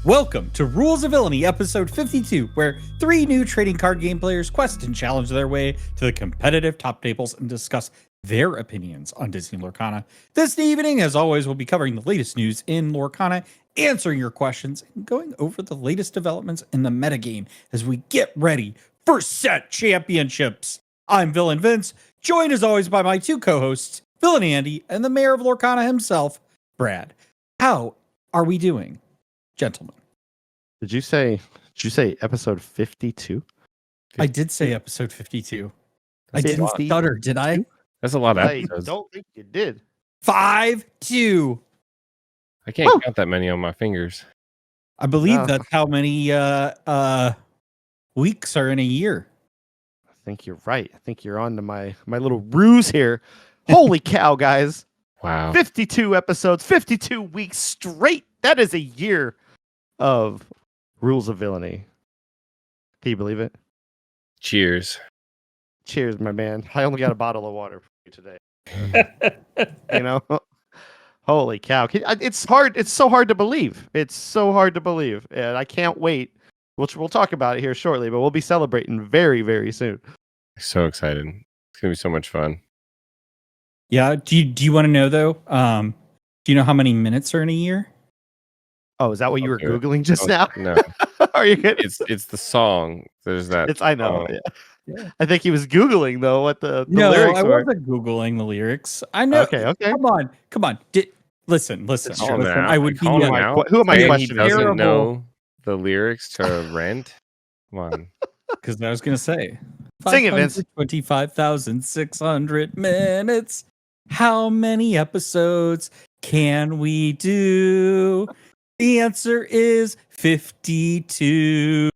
Welcome to Rules of Villainy, episode 52, where three new trading card game players quest and challenge their way to the competitive top tables and discuss their opinions on Disney Lorcana. This evening, as always, we'll be covering the latest news in Lorcana, answering your questions, and going over the latest developments in the metagame as we get ready for set championships. I'm Villain Vince, joined as always by my two co-hosts, Villainy Andy and the mayor of Lorcana himself, Brad. How are we doing, gentlemen? Did you say episode 52? I did say episode 52. That's I didn't stutter, did I? That's a lot of I episodes. don't think you did. 5-2. I can't count that many on my fingers. I believe that's how many weeks are in a year. I think you're right. I think you're on to my little ruse here. Holy cow, guys. Wow. 52 episodes, 52 weeks straight. That is a year of Rules of Villainy. Can you believe it? Cheers. Cheers, my man. I only got a bottle of water for you today. You know? Holy cow. It's hard. It's so hard to believe. It's so hard to believe. And I can't wait. We'll talk about it here shortly, but we'll be celebrating very, very soon. So excited. It's going to be so much fun. Yeah. Do you want to know, though? Do you know how many minutes are in a year? Oh, is that what you were Googling just now? No. Are you kidding? It's the song. There's that. I know. Yeah. I think he was Googling, though, what the lyrics were. I wasn't Googling the lyrics. I know. Okay. Come on. Listen. I would be who am I questioning? He doesn't know the lyrics to Rent? Come on. Because I was going to say. Sing it, Vince. 25,600 minutes. How many episodes can we do? The answer is 52.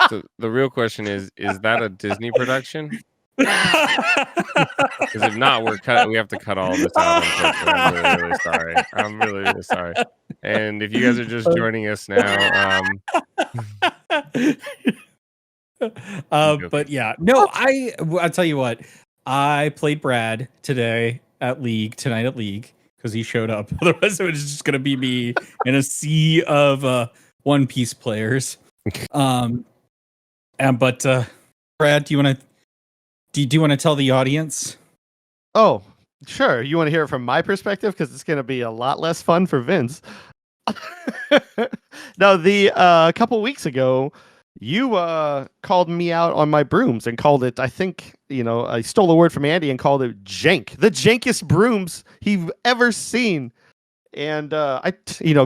So the real question is that a Disney production? Because if not, we have to cut all this out. I'm really, really sorry. I'm really, really sorry. And if you guys are just joining us now, but yeah, no, I'll tell you what. I played Brad tonight at League, because he showed up. Otherwise, it was just going to be me in a sea of One Piece players. But Brad, do you want to tell the audience? Oh, sure. You want to hear it from my perspective, because it's going to be a lot less fun for Vince. No, a couple weeks ago, you called me out on my brooms and called it, I think, I stole a word from Andy and called it jank. The jankest brooms he've ever seen. And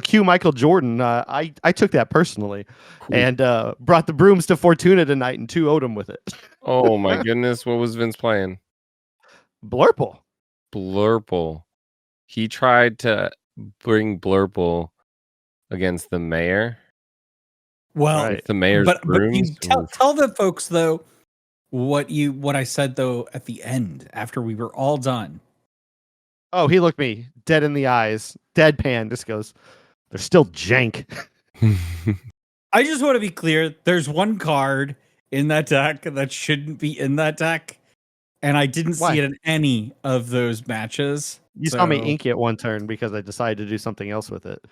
cue Michael Jordan. I took that personally and brought the brooms to Fortuna tonight and 2-0'd him with it. Oh my goodness. What was Vince playing? Blurple. He tried to bring Blurple against the mayor. Well, right. The mayor's but brooms. You tell the folks though what I said though at the end after we were all done. Oh, he looked me dead in the eyes, deadpan. Just goes, they're still jank. I just want to be clear. There's one card in that deck that shouldn't be in that deck, and I didn't see it in any of those matches. You saw me ink it one turn because I decided to do something else with it.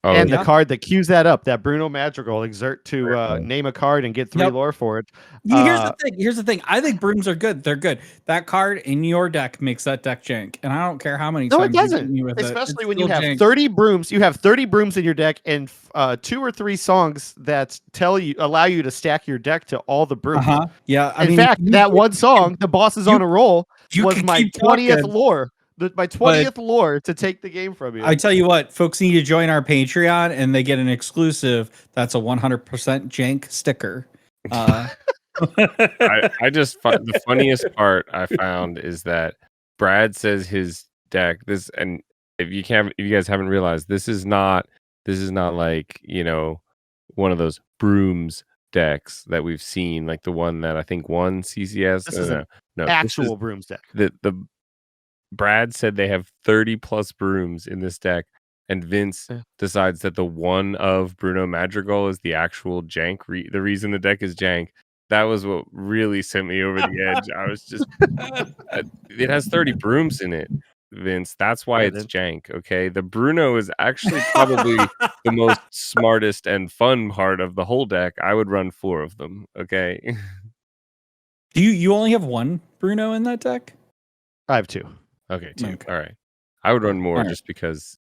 Oh, and the card that cues that up, that Bruno Madrigal, exert to name a card and get 3 lore for it. Here's the thing. I think brooms are good. They're good. That card in your deck makes that deck jank, and I don't care how many times it doesn't. You with Especially it. when you have jank. 30 brooms. You have 30 brooms in your deck, and 2 or 3 songs that allow you to stack your deck to all the brooms. Yeah. In fact, that one song, "The Boss Is on a Roll," was my 20th lore. My 20th lore to take the game from you. I tell you what, folks need to join our Patreon and they get an exclusive. That's a 100% jank sticker. I just the funniest part I found is that Brad says his deck and if you guys haven't realized, this is not like, one of those brooms decks that we've seen, like the one that I think won CCS. This is an actual brooms deck. The Brad said they have 30 plus brooms in this deck, and Vince decides that the one of Bruno Madrigal is the actual jank. The reason the deck is jank. That was what really sent me over the edge. I was just, it has 30 brooms in it. Vince. That's why Yeah, it's then. jank. Okay, the Bruno is actually probably the most smartest and fun part of the whole deck. I would run 4 of them. Okay. Do you only have one Bruno in that deck? I have 2. Okay, 2. Okay. All right. I would run more All right. just because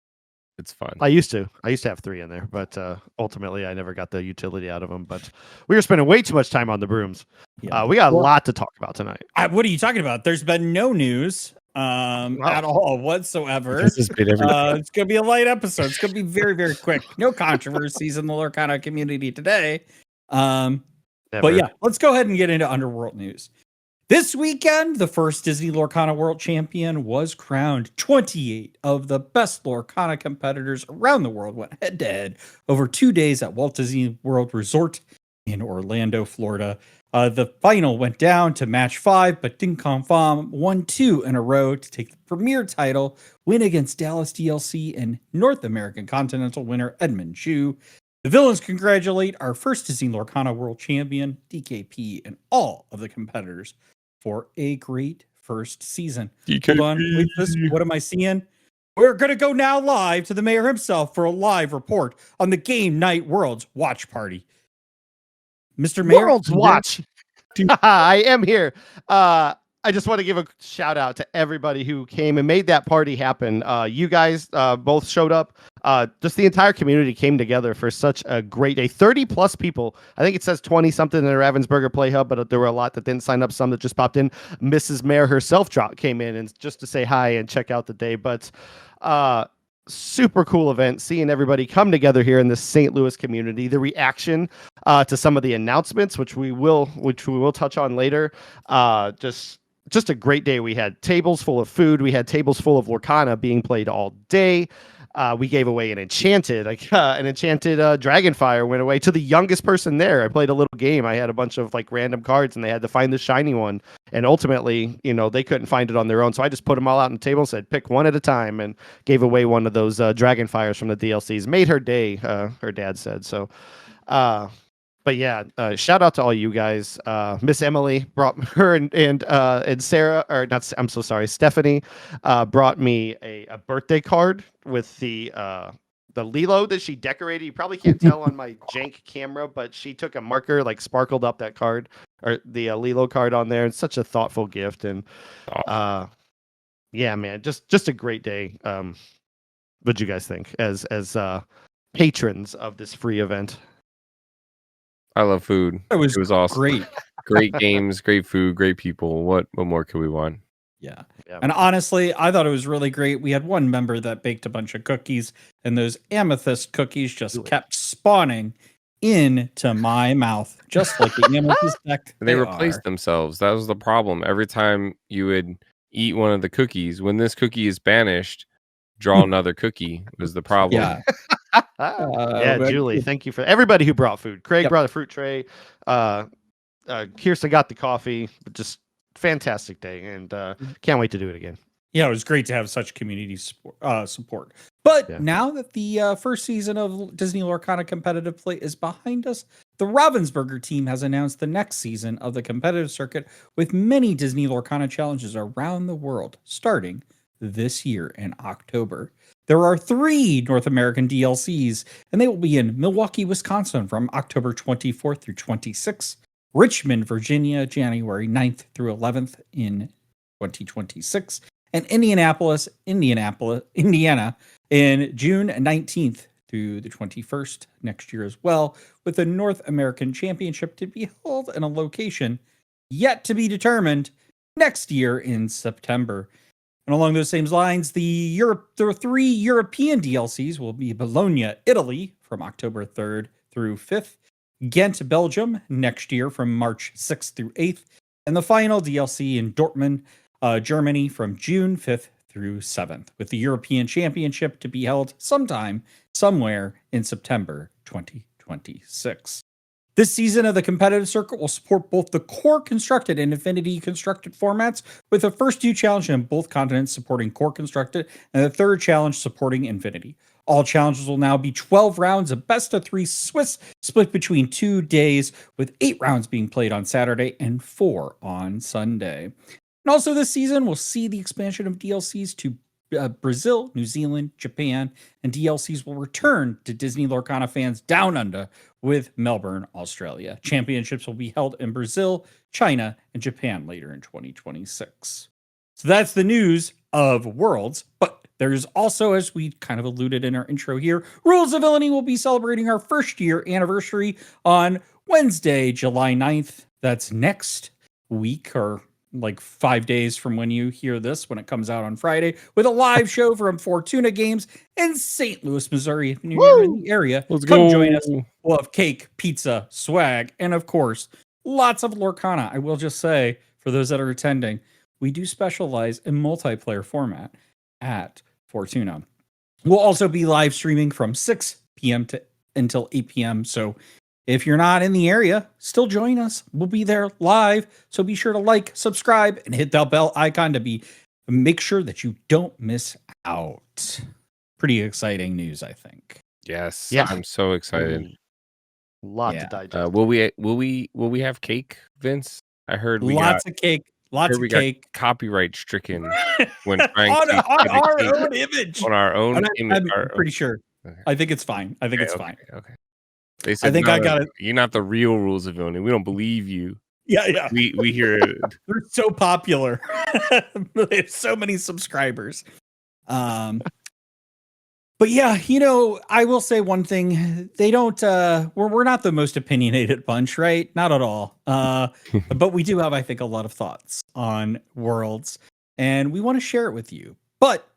it's fun. I used to have 3 in there, but ultimately I never got the utility out of them. But we were spending way too much time on the brooms. Yeah. We got a lot to talk about tonight. What are you talking about? There's been no news at all whatsoever. This has been everything. It's gonna be a light episode. It's gonna be very, very quick. No controversies in the Lorcana community today. But yeah, let's go ahead and get into Underworld news. This weekend, the first Disney Lorcana World Champion was crowned. 28 of the best Lorcana competitors around the world went head-to-head over 2 days at Walt Disney World Resort in Orlando, Florida. The final went down to match 5, but Dinh Khang Pham won 2 in a row to take the premier title, win against Dallas DLC and North American Continental winner Edmund Chu. The villains congratulate our first Disney Lorcana World Champion, DKP, and all of the competitors for a great first season. DKP. Hold on, wait, what am I seeing? We're going to go now live to the mayor himself for a live report on the Game Night Worlds Watch Party. Mr. Mayor? World's Watch. I am here. I just want to give a shout out to everybody who came and made that party happen. You guys both showed up. Just the entire community came together for such a great day. 30 plus people. I think it says 20 something in the Ravensburger Play Hub, but there were a lot that didn't sign up. Some that just popped in. Mrs. Mayor herself came in and just to say hi and check out the day. But super cool event, seeing everybody come together here in the St. Louis community. The reaction to some of the announcements, which we will touch on later. Just a great day. We had tables full of food. We had tables full of Lorcana being played all day. We gave away an enchanted Dragonfire went away to the youngest person there. I played a little game. I had a bunch of random cards and they had to find the shiny one. And ultimately, they couldn't find it on their own. So I just put them all out on the table and said, pick one at a time, and gave away one of those Dragonfires from the DLCs. Made her day, her dad said. So, but yeah, shout out to all you guys. Miss Emily brought her and Sarah, or not, I'm so sorry, Stephanie, brought me a birthday card with the Lilo that she decorated. You probably can't tell on my jank camera, but she took a marker, sparkled up that card, or the Lilo card on there. It's such a thoughtful gift, and yeah, man, just a great day. What'd you guys think as patrons of this free event? I love food. It was awesome. Great. Great games, great food, great people. What more could we want? Yeah. And honestly, I thought it was really great. We had one member that baked a bunch of cookies, and those amethyst cookies just kept spawning into my mouth, just like the amethyst deck. They replaced themselves. That was the problem. Every time you would eat one of the cookies, when this cookie is banished, draw another cookie was the problem. Yeah. Julie, thank you for everybody who brought food. Craig brought a fruit tray. Kirsten got the coffee. Just fantastic day, and can't wait to do it again. Yeah, it was great to have such community support. But now that the first season of Disney Lorcana competitive play is behind us, the Ravensburger team has announced the next season of the competitive circuit with many Disney Lorcana challenges around the world, starting this year in October. There are 3 North American DLCs, and they will be in Milwaukee, Wisconsin from October 24th through 26th, Richmond, Virginia, January 9th through 11th in 2026, and Indianapolis, Indiana in June 19th through the 21st next year as well, with the North American Championship to be held in a location yet to be determined next year in September. And along those same lines, there are 3 European DLCs will be Bologna, Italy from October 3rd through 5th, Ghent, Belgium next year from March 6th through 8th, and the final DLC in Dortmund, Germany from June 5th through 7th, with the European Championship to be held sometime, somewhere in September 2026. This season of the competitive circuit will support both the core constructed and Infinity constructed formats, with the first 2 challenges in both continents supporting core constructed and the third challenge supporting Infinity. All challenges will now be 12 rounds of best of 3 Swiss split between 2 days, with 8 rounds being played on Saturday and 4 on Sunday. And also this season will see the expansion of DLCs to Brazil, New Zealand, Japan, and DLCs will return to Disney Lorcana fans down under with Melbourne, Australia. Championships will be held in Brazil, China, and Japan later in 2026. So that's the news of Worlds, but there's also, as we kind of alluded in our intro here, Rules of Villainy will be celebrating our first year anniversary on Wednesday, July 9th. That's next week, or like 5 days from when you hear this, when it comes out on Friday, with a live show from Fortuna Games in St. Louis, Missouri. If you're in the area, Let's come go. join us. We'll have cake, pizza, swag, and of course, lots of Lorcana. I will just say, for those that are attending, we do specialize in multiplayer format at Fortuna. We'll also be live streaming from 6 p.m. until 8 p.m. So if you're not in the area, still join us. We'll be there live. So be sure to like, subscribe, and hit that bell icon to make sure that you don't miss out. Pretty exciting news, I think. Yes, Yeah. I'm so excited. A lot Yeah. to digest. Will we have cake, Vince? I heard we Lots of cake. Lots of cake. got copyright stricken when trying on, to on get a our cake own image. on our own image. I'm pretty sure. Okay. I think it's fine. I think it's fine. Okay. They said, I think I got it. You're not the real Rules of Villainy. We don't believe you. Yeah. We hear it. They're so popular. They have so many subscribers. But yeah, I will say one thing. They don't we're not the most opinionated bunch, right? Not at all. But we do have, I think, a lot of thoughts on Worlds, and we want to share it with you. But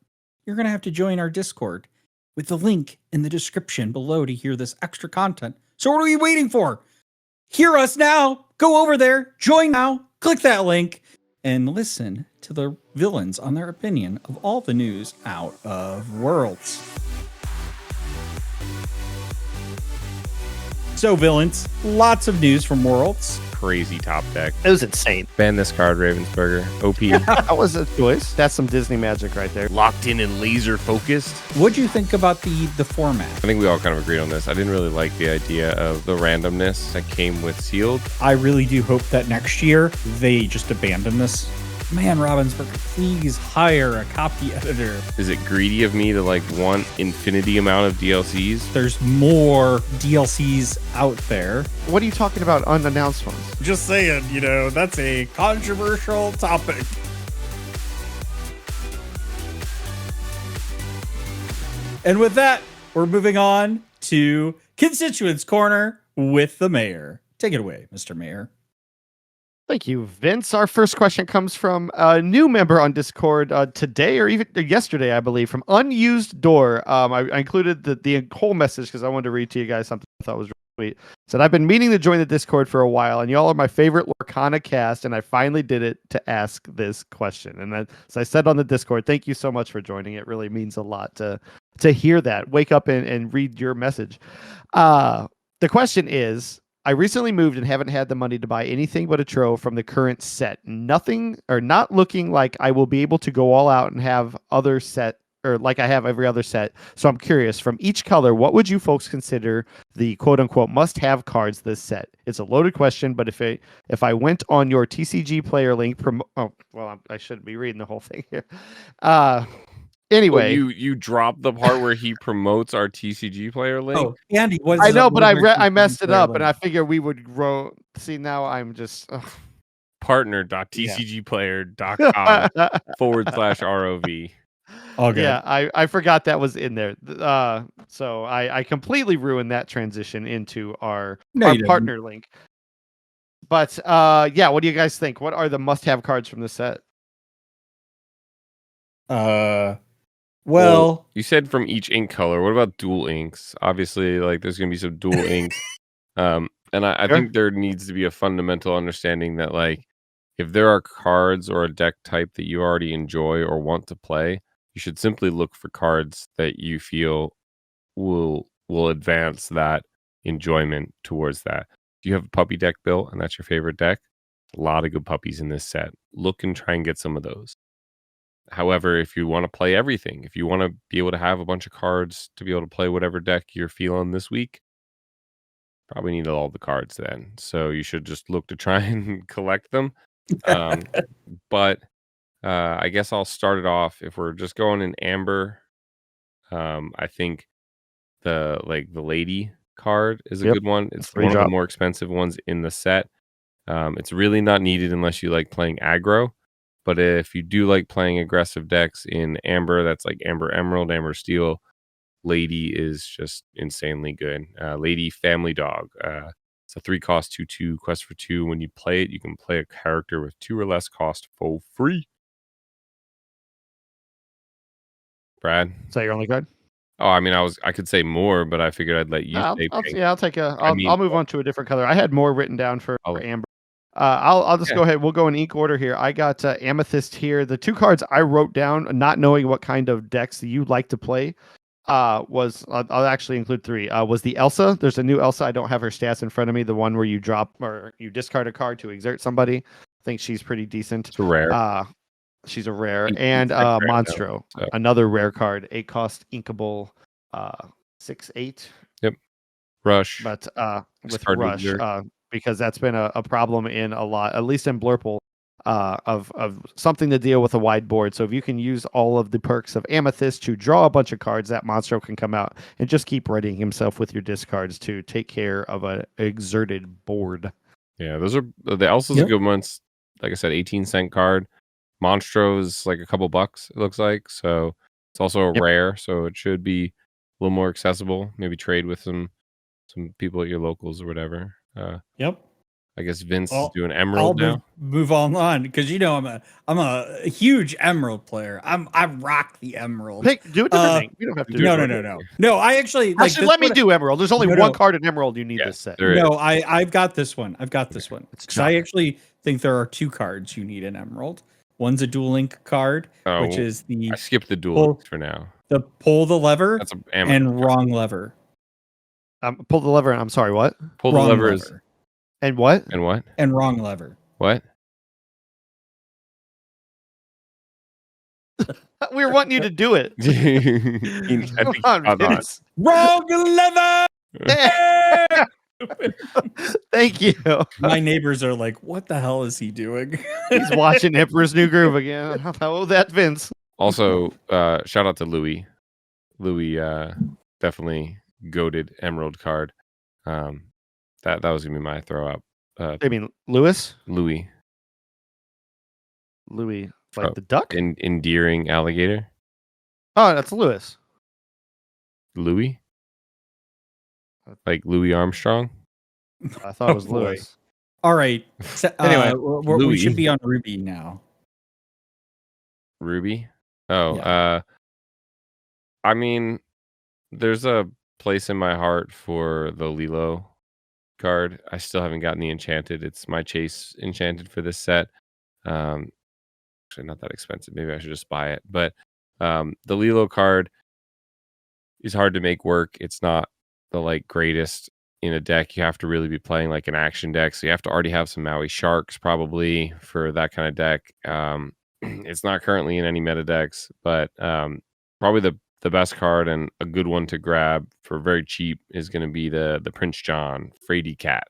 you're gonna have to join our Discord with the link in the description below to hear this extra content. So what are you waiting for? Hear us now. Go over there, join now, click that link, and listen to the villains on their opinion of all the news out of Worlds. So, villains, lots of news from Worlds. Crazy top deck. It was insane. Ban this card, Ravensburger. OP. That was a choice. That's some Disney magic right there. Locked in and laser focused. What'd you think about the format? I think we all kind of agreed on this. I didn't really like the idea of the randomness that came with sealed. I really do hope that next year they just abandon this. Man, Ravensburger, please hire a copy editor. Is it greedy of me to want infinity amount of DLCs? There's more DLCs out there. What are you talking about, unannounced ones? Just saying, that's a controversial topic. And with that, we're moving on to Constituents Corner with the Mayor. Take it away, Mr. Mayor. Thank you, Vince. Our first question comes from a new member on Discord today, or even yesterday, I believe, from Unused Door. I included the whole message because I wanted to read to you guys something I thought was really sweet. Said, I've been meaning to join the Discord for a while, and y'all are my favorite Lorcana cast, and I finally did it to ask this question. And as I said on the Discord, thank you so much for joining. It really means a lot to hear that. Wake up and read your message. The question is, I recently moved and haven't had the money to buy anything but a trove from the current set. Nothing, or not looking like I will be able to go all out and have other set, or like I have every other set. So I'm curious, from each color, what would you folks consider the quote unquote must-have cards this set? It's a loaded question, but if I went on your TCG player link, I shouldn't be reading the whole thing here. Anyway, you dropped the part where he promotes our TCG player link. Oh, Andy, what is I know, but I I messed it up, and I figured we would grow. See, now I'm just partner.tcgplayer.com/ROV. Okay. Yeah, I forgot that was in there. So I completely ruined that transition into our partner link. But yeah, what do you guys think? What are the must-have cards from the set? Well, you said from each ink color. What about dual inks? Obviously, there's gonna be some dual inks. And I think there needs to be a fundamental understanding that if there are cards or a deck type that you already enjoy or want to play, you should simply look for cards that you feel will advance that enjoyment towards that. If you have a puppy deck built and that's your favorite deck, a lot of good puppies in this set. Look and try and get some of those. However, if you want to play everything, if you want to be able to have a bunch of cards to be able to play whatever deck you're feeling this week, probably need all the cards then. So you should just look to try and collect them. But I guess I'll start it off. If we're just going in amber, I think the lady card is a Yep. good one. It's Three one of the drop. more expensive ones in the set. It's really not needed unless you like playing aggro. But if you do like playing aggressive decks in amber, that's like amber emerald, amber steel, lady is just insanely good. Lady family dog. It's a 3-cost 2/2 quest for 2. When you play it, you can play a character with 2 or less cost for free. Brad. Is that your only card? Oh, I mean, I could say more, but I figured I'd let you say pink. I'll take a. I I'll mean, move on to a different color. I had more written down for I'll- amber. I'll just Yeah. go ahead. We'll go in ink order here. I got amethyst here. The 2 cards I wrote down, not knowing what kind of decks you like to play, was I'll actually include 3. Was the Elsa? There's a new Elsa. I don't have her stats in front of me. The one where you drop or you discard a card to exert somebody. I think she's pretty decent. It's a rare. She's a rare. It's And like rare now, Monstro, so. another rare card, 8-cost inkable, 6/8. Rush. But with card Rush, wizard. because that's been a problem in a lot, at least in Blurple, of something to deal with a wide board. So if you can use all of the perks of Amethyst to draw a bunch of cards, that monster can come out and just keep readying himself with your discards to take care of an exerted board. Yeah, those are the Elsa's a good one. It's, like I said, 18-cent card. Monstro is like a couple bucks, it looks like. So it's also a rare, so it should be a little more accessible. Maybe trade with some people at your locals or whatever. Yep. I guess Vince is I'll doing Emerald now. Move on because I'm a huge Emerald player. I rock the Emerald. Do a different thing. You don't have to. No. I actually like. Actually, let me do Emerald. There's only one card in Emerald you need this set. I've got this one. Because I actually think there are 2 cards you need in Emerald. One's a Duel Link card, which is the. I skipped the Duel for now. The pull the lever That's and wrong lever. Pull the lever. And I'm sorry. What? Pull the lever is. And what? And what? And wrong lever. What? We were wanting you to do it. Wrong lever. Thank you. My neighbors are like, "What the hell is he doing?" He's watching Emperor's New Groove again. Oh, that Vince. Also, shout out to Louis. Louis definitely goated Emerald card. That was gonna be my throw up. I mean, Louis, like the duck, endearing alligator. Oh, that's Louis. Louis, like Louis Armstrong. I thought it was Louis. All right. So, anyway, we should be on Ruby now. Ruby. Oh, yeah. I mean, there's a place in my heart for the Lilo card. I still haven't gotten the enchanted. It's my chase enchanted for this set. Actually not that expensive. Maybe I should just buy it. But the Lilo card is hard to make work. It's not the greatest in a deck. You have to really be playing like an action deck. So you have to already have some Maui Sharks probably for that kind of deck. It's not currently in any meta decks, but probably the best card and a good one to grab for very cheap is going to be the Prince John Frady Cat.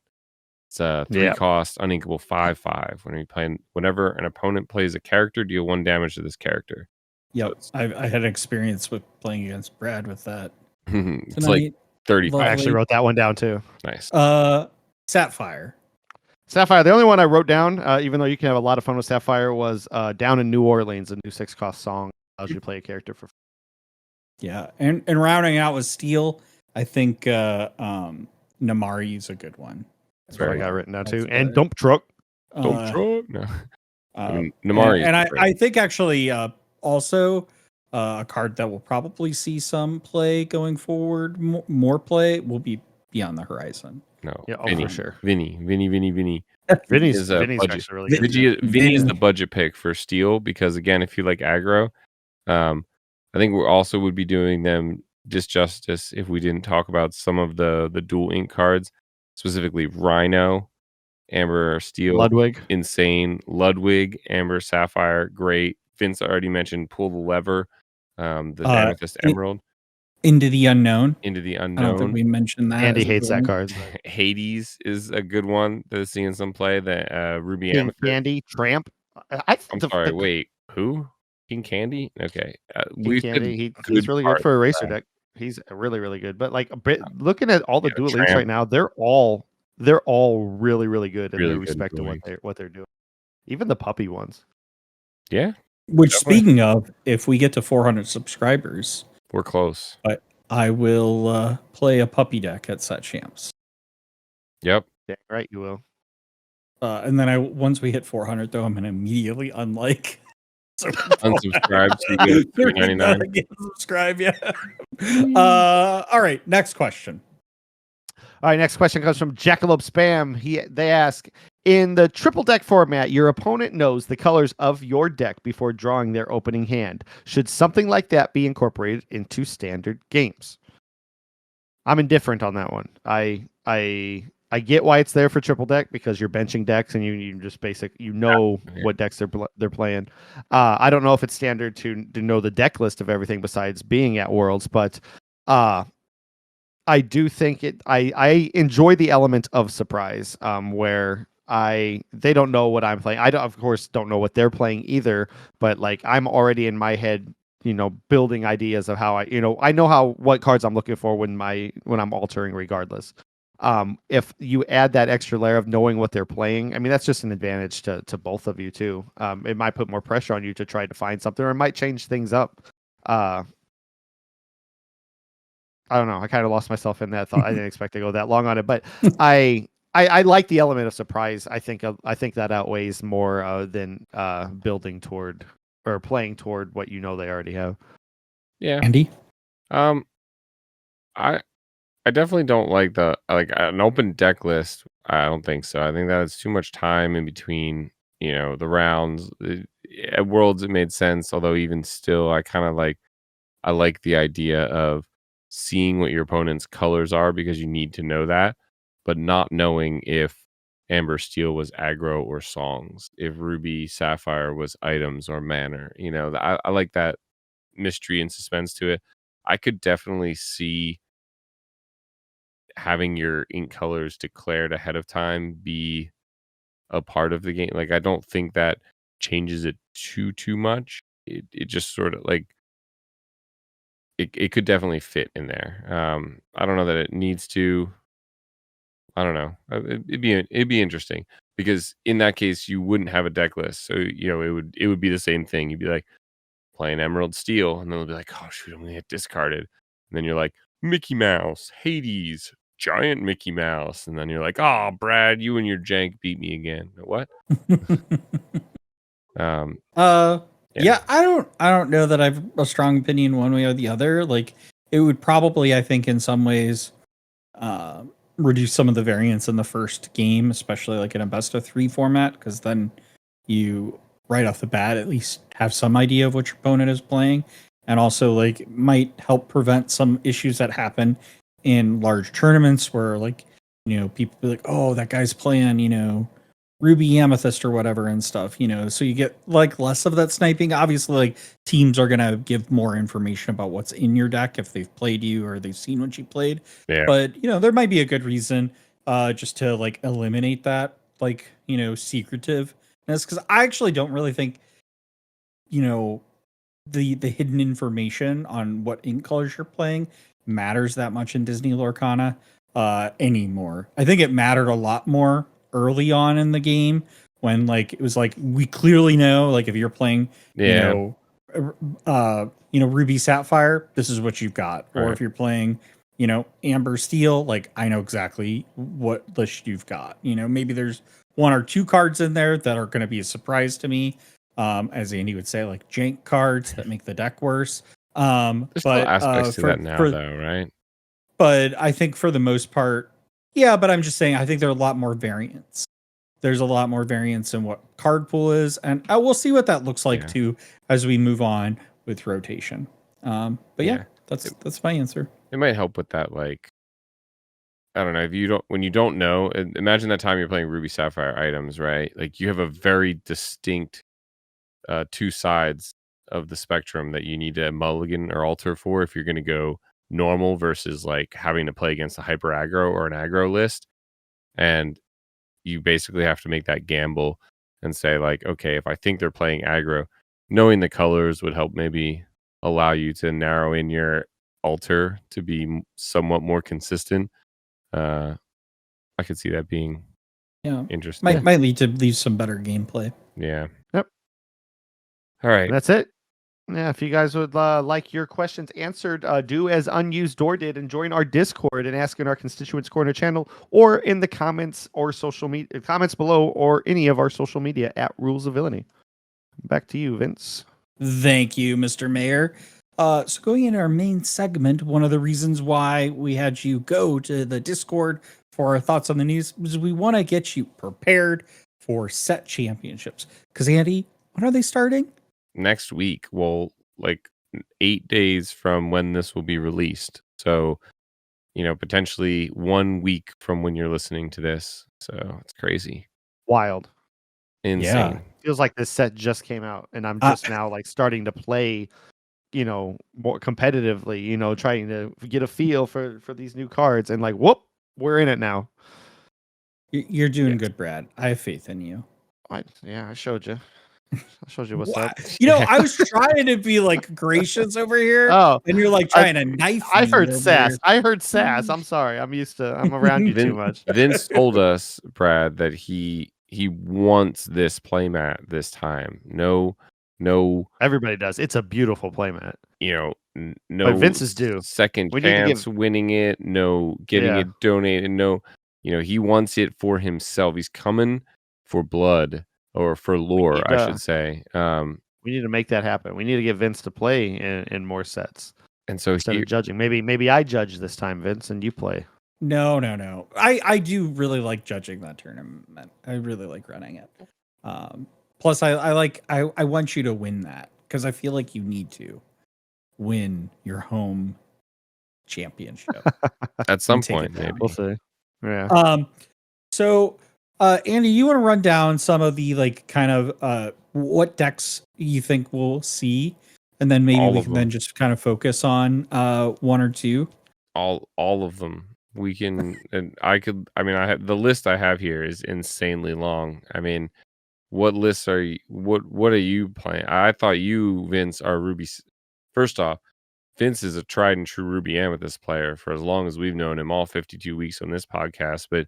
It's a 3-cost uninkable 5/5. Whenever an opponent plays a character, deal 1 damage to this character. Yep, so I had experience with playing against Brad with that. It's like 35. I actually wrote that one down too. Nice. Sapphire. The only one I wrote down, even though you can have a lot of fun with Sapphire, was Down in New Orleans, a new 6-cost song allows you to play a character for. Yeah, and rounding out with Steel, I think Namari is a good one. That's what I got written down too. And Dump Truck. Dump Truck. No. Namari. And I think actually also a card that will probably see some play going forward, more play will be Beyond the Horizon. No, yeah, for sure. Vinny. Vinny's is a budget. Actually really good. Vinny is the budget pick for Steel because again, if you like aggro, I think we also would be doing them disjustice if we didn't talk about some of the dual ink cards, specifically Rhino, Amber Steel, Ludwig, insane, Ludwig, Amber Sapphire, great. Vince already mentioned Pull the Lever, the Amethyst Emerald. Into the Unknown. I don't think we mentioned that. Andy hates that card. Hades is a good one that is seeing some play. The Ruby Amethyst. Candy Tramp. I'm sorry. Wait. Who? King Candy? Okay. King Candy, he's really good for a racer deck. He's really, really good. But like looking at all the dual links right now, they're all really, really good in their respect to what they're doing. Even the puppy ones. Yeah. Which, speaking of, if we get to 400 subscribers, we're close. But I will play a puppy deck at Set Champs. Yep. Yeah, right, you will. And then once we hit 400, though, I'm going to immediately unlike. So unsubscribe so you get $3.99. Subscribe, yeah. All right, next question. All right, next question comes from Jackalope Spam. They ask, in the triple deck format, your opponent knows the colors of your deck before drawing their opening hand. Should something like that be incorporated into standard games? I'm indifferent on that one. I get why it's there for triple deck because you're benching decks and you just what decks they're playing. I don't know if it's standard to know the deck list of everything besides being at Worlds, but I do think I enjoy the element of surprise, where they don't know what I'm playing. I of course don't know what they're playing either, but like I'm already in my head, building ideas of how I know what cards I'm looking for when I'm altering regardless. If you add that extra layer of knowing what they're playing, I mean, that's just an advantage to both of you too. It might put more pressure on you to try to find something, or it might change things up. I don't know. I kind of lost myself in that thought. I didn't expect to go that long on it, but I like the element of surprise. I think that outweighs more than building toward or playing toward what they already have. Yeah, Andy. I definitely don't like an open deck list. I don't think so. I think that it's too much time in between, the rounds. At Worlds, it made sense. Although even still, I like the idea of seeing what your opponent's colors are because you need to know that, but not knowing if Amber Steel was aggro or songs, if Ruby Sapphire was items or mana. I like that mystery and suspense to it. I could definitely see having your ink colors declared ahead of time be a part of the game. Like, I don't think that changes it too much. It just sort of like it could definitely fit in there. I don't know that it needs to. I don't know. It'd be interesting because in that case you wouldn't have a deck list, so it would be the same thing. You'd be like playing Emerald Steel, and then they'll be like, oh shoot, I'm gonna get discarded, and then you're like Mickey Mouse, Hades, giant Mickey Mouse, and then you're like, oh Brad, you and your jank beat me again. What? Yeah, I don't know that I've a strong opinion one way or the other. Like, it would probably, I think, in some ways, reduce some of the variance in the first game, especially like in a best of 3 format, because then you right off the bat at least have some idea of what your opponent is playing, and also like might help prevent some issues that happen in large tournaments where people be like, oh, that guy's playing Ruby Amethyst or whatever and stuff, so you get like less of that sniping. Obviously, like teams are gonna give more information about what's in your deck if they've played you or they've seen what you played. Yeah. But there might be a good reason just to like eliminate that secretiveness, because I actually don't really think the hidden information on what ink colors you're playing matters that much in Disney Lorcana anymore. I think it mattered a lot more early on in the game when it was like we clearly know if you're playing Ruby Sapphire, this is what you've got, or if you're playing Amber Steel, I know exactly what list you've got. Maybe there's 1 or 2 cards in there that are going to be a surprise to me, as Andy would say, like jank cards that make the deck worse. There's still aspects to that now, though, right? But I think for the most part, yeah, but I'm just saying, I think there are a lot more variants. There's a lot more variance in what card pool is, and we'll see what that looks like too as we move on with rotation. But that's my answer. It might help with that, I don't know, when you don't know, imagine that time you're playing Ruby Sapphire items, right? Like you have a very distinct 2 sides of the spectrum that you need to mulligan or alter for if you're going to go normal versus having to play against a hyper aggro or an aggro list. And you basically have to make that gamble and say okay, if I think they're playing aggro, knowing the colors would help maybe allow you to narrow in your altar to be somewhat more consistent. I could see that being interesting. Might lead to some better gameplay. Yeah. Yep. All right. And that's it. Yeah, if you guys would like your questions answered, do as Unused Door did and join our Discord and ask in our Constituents Corner channel or in the comments or social media comments below or any of our social media at Rules of Villainy. Back to you, Vince. Thank you, Mr. Mayor. So going into our main segment, one of the reasons why we had you go to the Discord for our thoughts on the news is we want to get you prepared for set championships. Because Andy, when are they starting? Next week. Well, like 8 days from when this will be released. So, potentially 1 week from when you're listening to this. So it's crazy. Wild. Insane. Yeah. Feels like this set just came out and I'm just now like starting to play, more competitively, trying to get a feel for these new cards and like, whoop, we're in it now. You're doing good, Brad. I have faith in you. I showed you. I showed you what's up. I was trying to be like gracious over here. Oh, and you're like trying to knife me. I heard sass. Here. I heard sass. I'm sorry. I'm around you too much. Vince told us, Brad, that he wants this playmat this time. No. Everybody does. It's a beautiful playmat. No. But Vince's due. Second We need to chance winning it. No, getting it donated. No, he wants it for himself. He's coming for blood. Or for lore, I should say. We need to make that happen. We need to get Vince to play in more sets. And so instead of judging, maybe I judge this time, Vince, and you play. No. I do really like judging that tournament. I really like running it. Plus, I want you to win that because I feel like you need to win your home championship at some point. Maybe we'll see. Yeah. So. Andy, you want to run down some of the kind of what decks you think we'll see, and then maybe we can then just kind of focus on one or two. All of them. We can, and I could. I mean, I have the list I have here is insanely long. I mean, what lists are you? What are you playing? I thought you, Vince, are Ruby. First off, Vince is a tried and true Ruby Amethyst player for as long as we've known him, all 52 weeks on this podcast, but.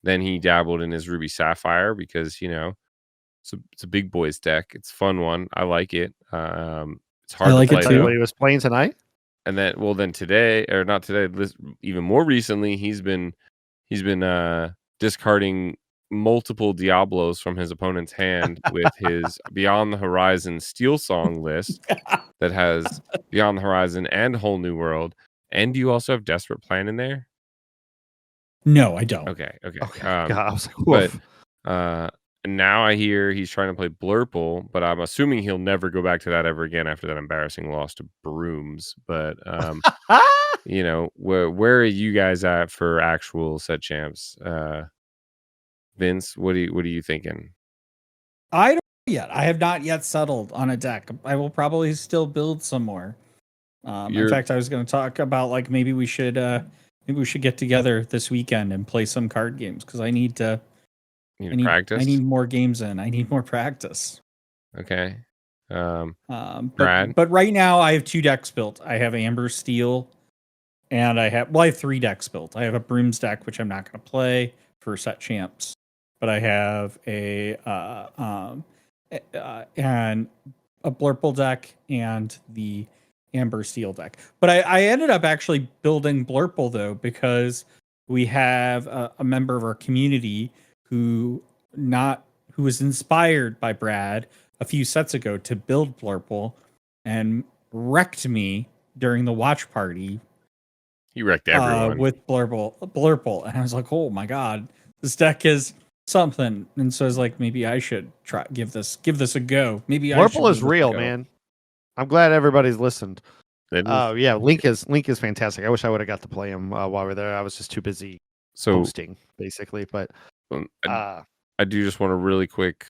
Then he dabbled in his Ruby Sapphire because it's a big boys deck. It's a fun one. I like it. It's hard to play. What he was playing tonight. And then today, or not today, even more recently, he's been discarding multiple Diablos from his opponent's hand with his Beyond the Horizon Steel Song list that has Beyond the Horizon and Whole New World. And do you also have Desperate Plan in there? No, I don't. Okay. God, I was like, but now I hear he's trying to play Blurple, but I'm assuming he'll never go back to that ever again after that embarrassing loss to Brooms. But where are you guys at for actual set champs? Vince, what are you thinking? I don't know yet. I have not yet settled on a deck. I will probably still build some more. In fact, I was going to talk about maybe we should get together this weekend and play some card games because I need to practice. I need more games in. I need more practice. Okay. Brad? But right now I have 2 decks built. I have Amber Steel and I have 3 decks built. I have a Brooms deck, which I'm not going to play for set champs, but I have and a Blurple deck and the Amber Steel deck. But I ended up actually building Blurple though, because we have a member of our community who was inspired by Brad a few sets ago to build Blurple and wrecked me during the watch party. He wrecked everyone with Blurple. And I was like, oh my God, this deck is something. And so I was like, maybe I should give this a go. Maybe Blurple is real, man. I'm glad everybody's listened. Yeah, Link is fantastic. I wish I would have got to play him while we were there. I was just too busy hosting, basically. But I do just want to really quick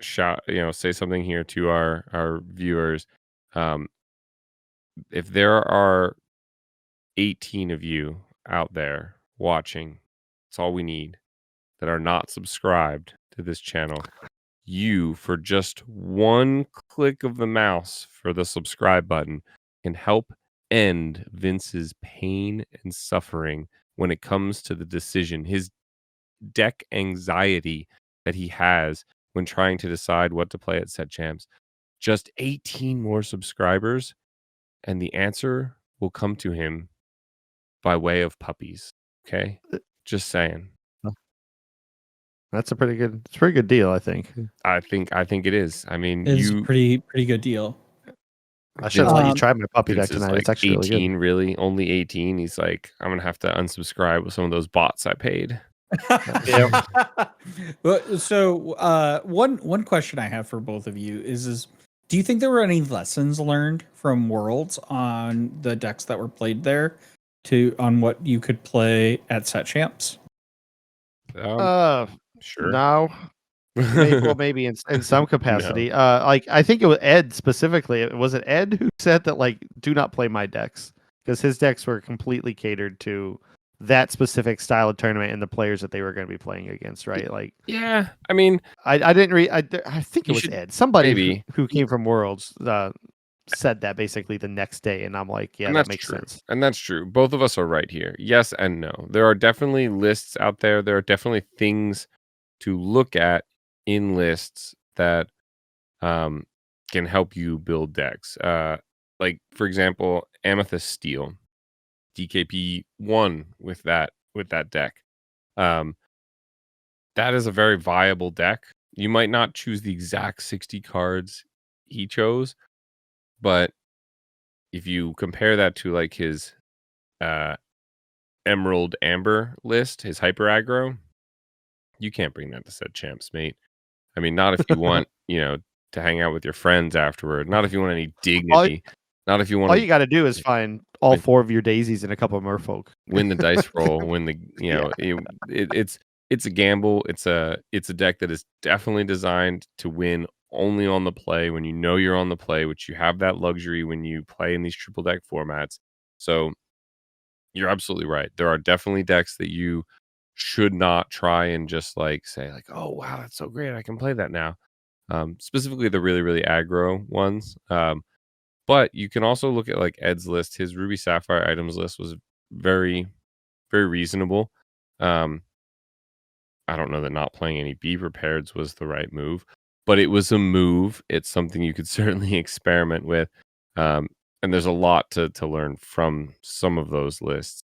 say something here to our viewers. If there are 18 of you out there watching, that's all we need, that are not subscribed to this channel, you, for just one click of the mouse for the subscribe button, can help end Vince's pain and suffering when it comes to the decision, his deck anxiety that he has when trying to decide what to play at Set Champs. Just 18 more subscribers, and the answer will come to him by way of puppies. Okay? Just saying. It's a pretty good deal, I think. I think it is. I mean, It's a pretty good deal. I should have let you Um, try my puppy deck Vince is tonight. like It's actually 18, really really? Only 18? He's like, I'm gonna have to unsubscribe with some of those bots I paid. Yeah. So one question I have for both of you is do you think there were any lessons learned from Worlds on the decks that were played there on what you could play at Set Champs? good. Sure. No. Maybe in some capacity. Like I think it was Ed specifically. Was it Ed who said that, like, do not play my decks, because his decks were completely catered to that specific style of tournament and the players that they were going to be playing against, right? Like, Yeah. I mean, I didn't read. I think it You was should- Ed. Somebody maybe. who came from Worlds said that basically the next day, and I'm like, yeah, and that that's makes true. sense. And that's true. Both of us are right here. Yes and no. There are definitely lists out there. There are definitely things to look at in lists that can help you build decks. Like, for example, Amethyst Steel. DKP won with that deck. That is a very viable deck. You might not choose the exact 60 cards he chose, but if you compare that to like his Emerald Amber list, his hyper aggro, you can't bring that to Set Champs, mate. I mean, not if you want, to hang out with your friends afterward. Not if you want any dignity. Not if you want All to you got to do is find all Win. 4 of your daisies and a couple of merfolk. win the dice roll, win the, it's a gamble. It's a deck that is definitely designed to win only on the play, when you know you're on the play, which you have that luxury when you play in these triple deck formats. So you're absolutely right. There are definitely decks that you should not try and just like say like, oh wow, that's so great, I can play that now. Specifically the really, really aggro ones. But you can also look at like Ed's list. His Ruby Sapphire items list was very, very reasonable. I don't know that not playing any Be Prepareds was the right move, but it was a move. It's something you could certainly experiment with. And there's a lot to learn from some of those lists.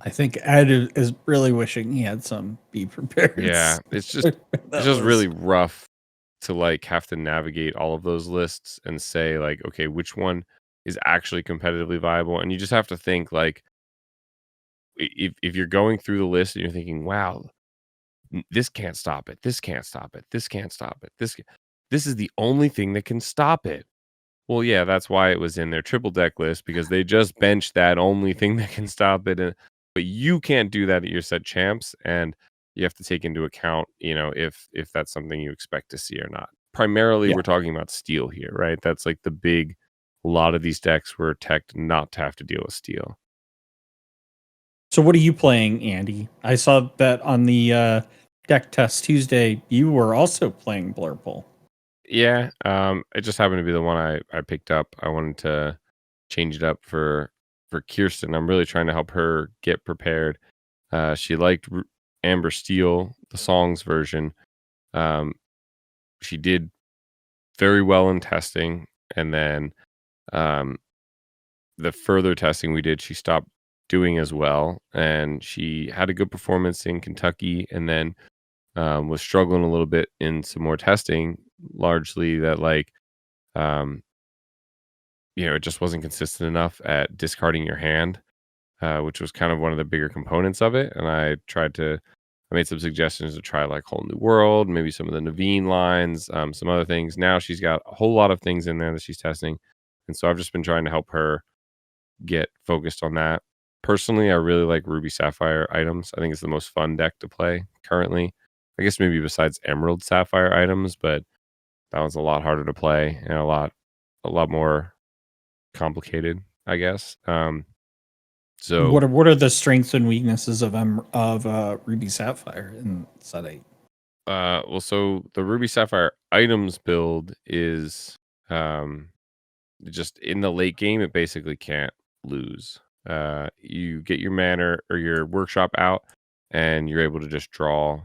I think Ed is really wishing he had some Be Prepared. Yeah, it's just really rough to like have to navigate all of those lists and say like, okay, which one is actually competitively viable? And you just have to think like, if you're going through the list and you're thinking, wow, this can't stop it, this can't stop it, this can't stop it, this is the only thing that can stop it. Well, yeah, that's why it was in their triple deck list, because they just benched that only thing that can stop it. But you can't do that at your Set Champs, and you have to take into account, if that's something you expect to see or not. Primarily, Yeah. we're talking about steel here, right? That's like the big. A lot of these decks were teched not to have to deal with steel. So what are you playing, Andy? I saw that on the Deck Test Tuesday, you were also playing Blurple. Yeah, it just happened to be the one I picked up. I wanted to change it up for Kirsten. I'm really trying to help her get prepared. She liked Amber Steel, the songs version. She did very well in testing, and then the further testing we did, she stopped doing as well, and she had a good performance in Kentucky, and then was struggling a little bit in some more testing, largely that like it just wasn't consistent enough at discarding your hand, which was kind of one of the bigger components of it. And I made some suggestions to try like Whole New World, maybe some of the Naveen lines, some other things. Now she's got a whole lot of things in there that she's testing, and so I've just been trying to help her get focused on that. Personally, I really like Ruby Sapphire items. I think it's the most fun deck to play currently. I guess maybe besides Emerald Sapphire items, but that one's a lot harder to play and a lot more complicated, I guess. So what are the strengths and weaknesses of Ruby Sapphire in Set 8? Well, so the Ruby Sapphire items build is just in the late game. It basically can't lose. You get your mana or your workshop out, and you're able to just draw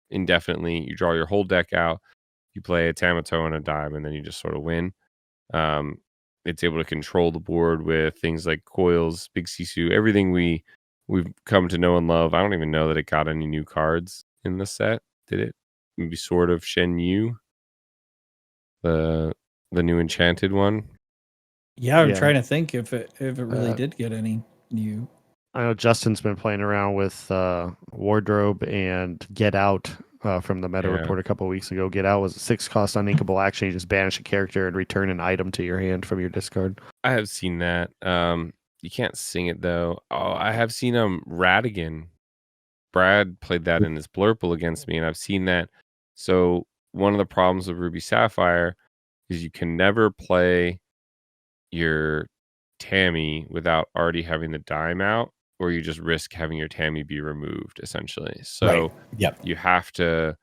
indefinitely. You draw your whole deck out. You play a Tamato and a Dime, and then you just sort of win. It's able to control the board with things like coils, Big Sisu, everything we've come to know and love. I don't even know that it got any new cards in the set. Did it? Maybe Sword of Shen Yu, the new enchanted one. Yeah, I'm Yeah. trying to think if it really did get any new. I know Justin's been playing around with Wardrobe and Get Out from the meta Yeah. report a couple of weeks ago. Get Out was a 6-cost uninkable action. You just banish a character and return an item to your hand from your discard. I have seen that. You can't sing it though. Oh, I have seen Radigan. Brad played that in his Blurple against me, and I've seen that. So one of the problems with Ruby Sapphire is you can never play your Tammy without already having the dime out, or you just risk having your Tammy be removed, essentially. So Yep. you have to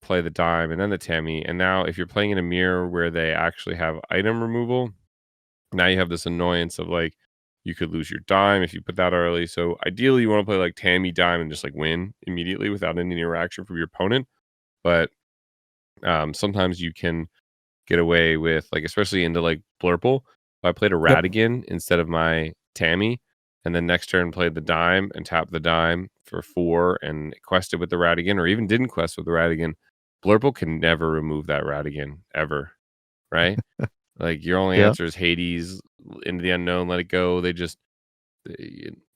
play the dime and then the Tammy. And now if you're playing in a mirror where they actually have item removal, now you have this annoyance of like you could lose your dime if you put that early. So ideally you want to play like Tammy dime and just like win immediately without any interaction from your opponent. But sometimes you can get away with, like, especially into like Blurple. If I played a Radigan instead of my Tammy, and then next turn played the dime and tapped the dime for 4 and quested with the Radigan, or even didn't quest with the Radigan, Blurple can never remove that Radigan ever, right? Like your only answer is Hades, into the unknown, let it go. They just,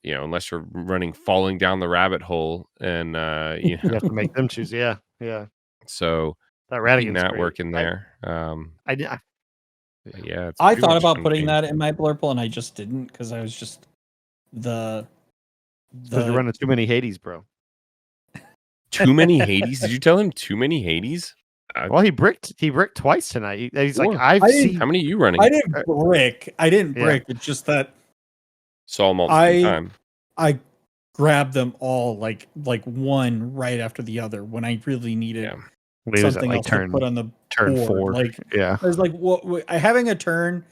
unless you're running falling down the rabbit hole, and You have to make them choose. Yeah. So That making Radigan's that great. work in there. Yeah, I thought about putting that in my Blurple, and I just didn't because I was just because you're running too many Hades, bro. Too many Hades? Did you tell him too many Hades? Well, he bricked twice tonight. He's like, How many are you running? I didn't brick. It's just that saw them all the same time. I grabbed them all like one right after the other when I really needed something else to put on the turn board. 4. Like, yeah, I was like, having a turn.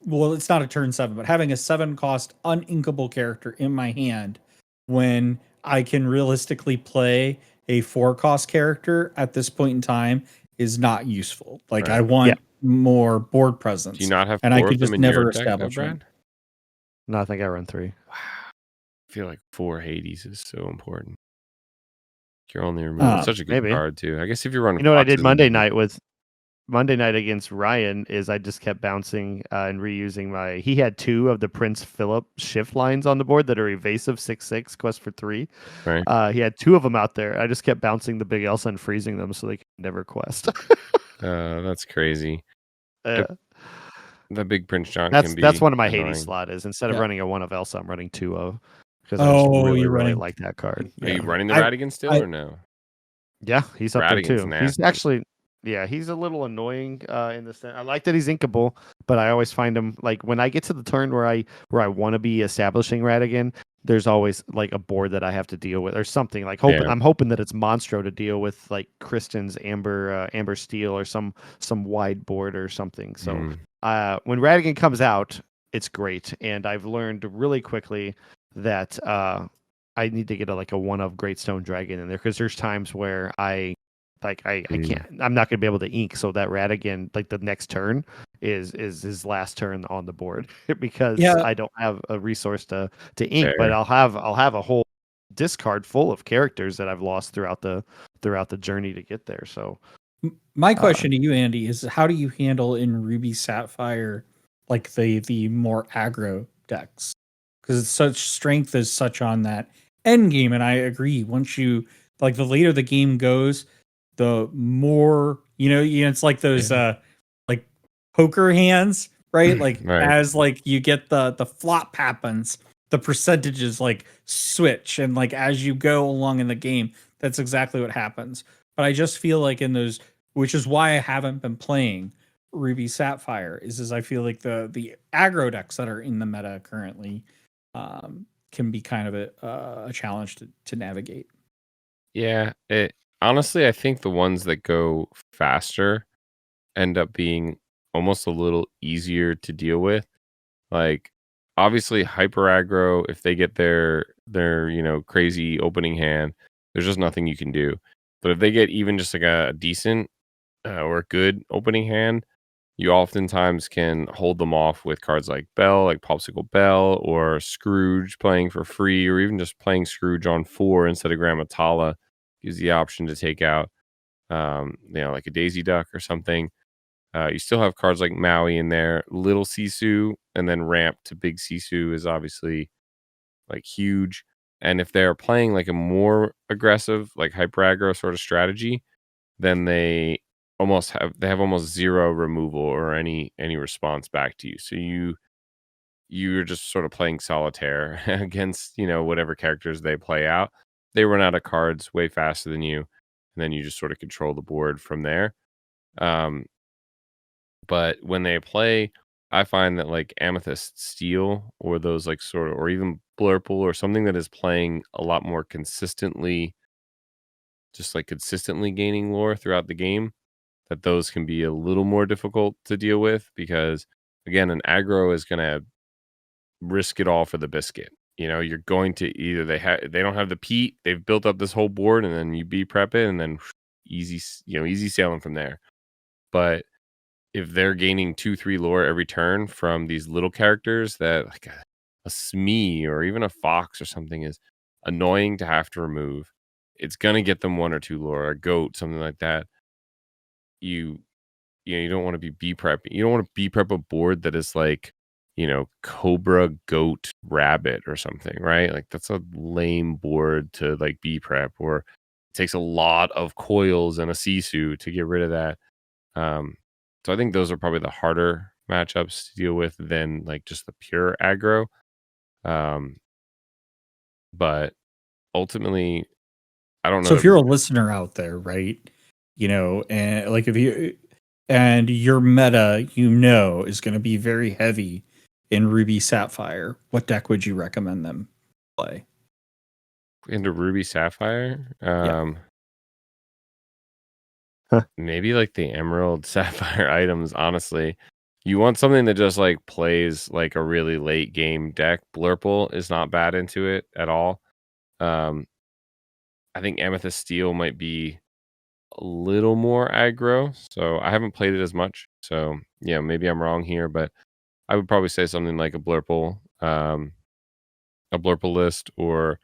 Well, it's not a turn 7, but having a 7-cost uninkable character in my hand when I can realistically play a 4-cost character at this point in time is not useful. Like, I want more board presence. Do you not have 4 and I could of just them in never your deck, establish Brad? No, I think I run 3. Wow. I feel like 4 Hades is so important. You're only removing such a good card too. I guess if you're running, you know what I did Monday night against Ryan is I just kept bouncing and reusing he had 2 of the Prince Philip shift lines on the board that are evasive 6/6 quest for 3. Right. He had 2 of them out there. I just kept bouncing the Big Elsa and freezing them so they could never quest. That's crazy. The big Prince John that's one of my annoying. Hades slot is instead of running a 1 of Elsa, I'm running 2 of, because I really like that card. Are you running the Radigan still or no? Yeah, he's up there too. Nasty. He's actually, he's a little annoying in the sense. I like that he's inkable, but I always find him, like, when I get to the turn where I want to be establishing Radigan, there's always like a board that I have to deal with or something. Like I'm hoping that it's Monstro to deal with, like Kristen's Amber Steel or some wide board or something. So when Radigan comes out, it's great, and I've learned really quickly that I need to get a 1 of Greatstone Dragon in there, because there's times where I can't. I'm not going to be able to ink. So that Radigan, like the next turn, is his last turn on the board because I don't have a resource to ink. But I'll have a whole discard full of characters that I've lost throughout the journey to get there. So my question to you, Andy, is how do you handle in Ruby Sapphire like the more aggro decks? Because it's such strength is such on that end game, and I agree. Once you the later the game goes, the more it's like those like poker hands, right? Like as you get the flop happens, the percentages switch, and as you go along in the game, that's exactly what happens. But I just feel like in those, which is why I haven't been playing Ruby Sapphire, is I feel like the aggro decks that are in the meta currently can be kind of a challenge to navigate. Yeah, honestly, I think the ones that go faster end up being almost a little easier to deal with. Like, obviously, hyper aggro, if they get their crazy opening hand, there's just nothing you can do. But if they get even just like a decent or a good opening hand, you oftentimes can hold them off with cards like Bell, like Popsicle Bell, or Scrooge playing for free, or even just playing Scrooge on 4 instead of Grammatala gives the option to take out, like a Daisy Duck or something. You still have cards like Maui in there, Little Sisu, and then ramp to Big Sisu is obviously like huge. And if they're playing like a more aggressive, like hyper aggro sort of strategy, then they have almost zero removal or any response back to you. So you're just sort of playing solitaire against whatever characters they play out. They run out of cards way faster than you, and then you just sort of control the board from there. Um, but when they play, I find that like Amethyst Steel or those like sort of, or even Blurple or something that is playing a lot more consistently, just like consistently gaining lore throughout the game, that those can be a little more difficult to deal with because again, an aggro is going to risk it all for the biscuit. You're going to either they don't have the peat, they've built up this whole board, and then you B prep it, and then easy sailing from there. But if they're gaining 2-3 lore every turn from these little characters that like a Smee or even a Fox or something is annoying to have to remove, it's gonna get them 1 or 2 lore, a goat, something like that. You don't want to be B prepping. You don't want to B prep a board that is like, Cobra, Goat, Rabbit or something, right? Like that's a lame board to like B prep, or it takes a lot of coils and a Sisu to get rid of that. So I think those are probably the harder matchups to deal with than like just the pure aggro. Um, but ultimately, I don't know. So if you're a listener out there, right, and like if you and your meta, is going to be very heavy in Ruby Sapphire, what deck would you recommend them play? Into Ruby Sapphire, Yeah. maybe like the Emerald Sapphire items. Honestly, you want something that just like plays like a really late game deck. Blurple is not bad into it at all. I think Amethyst Steel might be a little more aggro, so I haven't played it as much. So yeah, maybe I'm wrong here, but I would probably say something like a Blurple list, or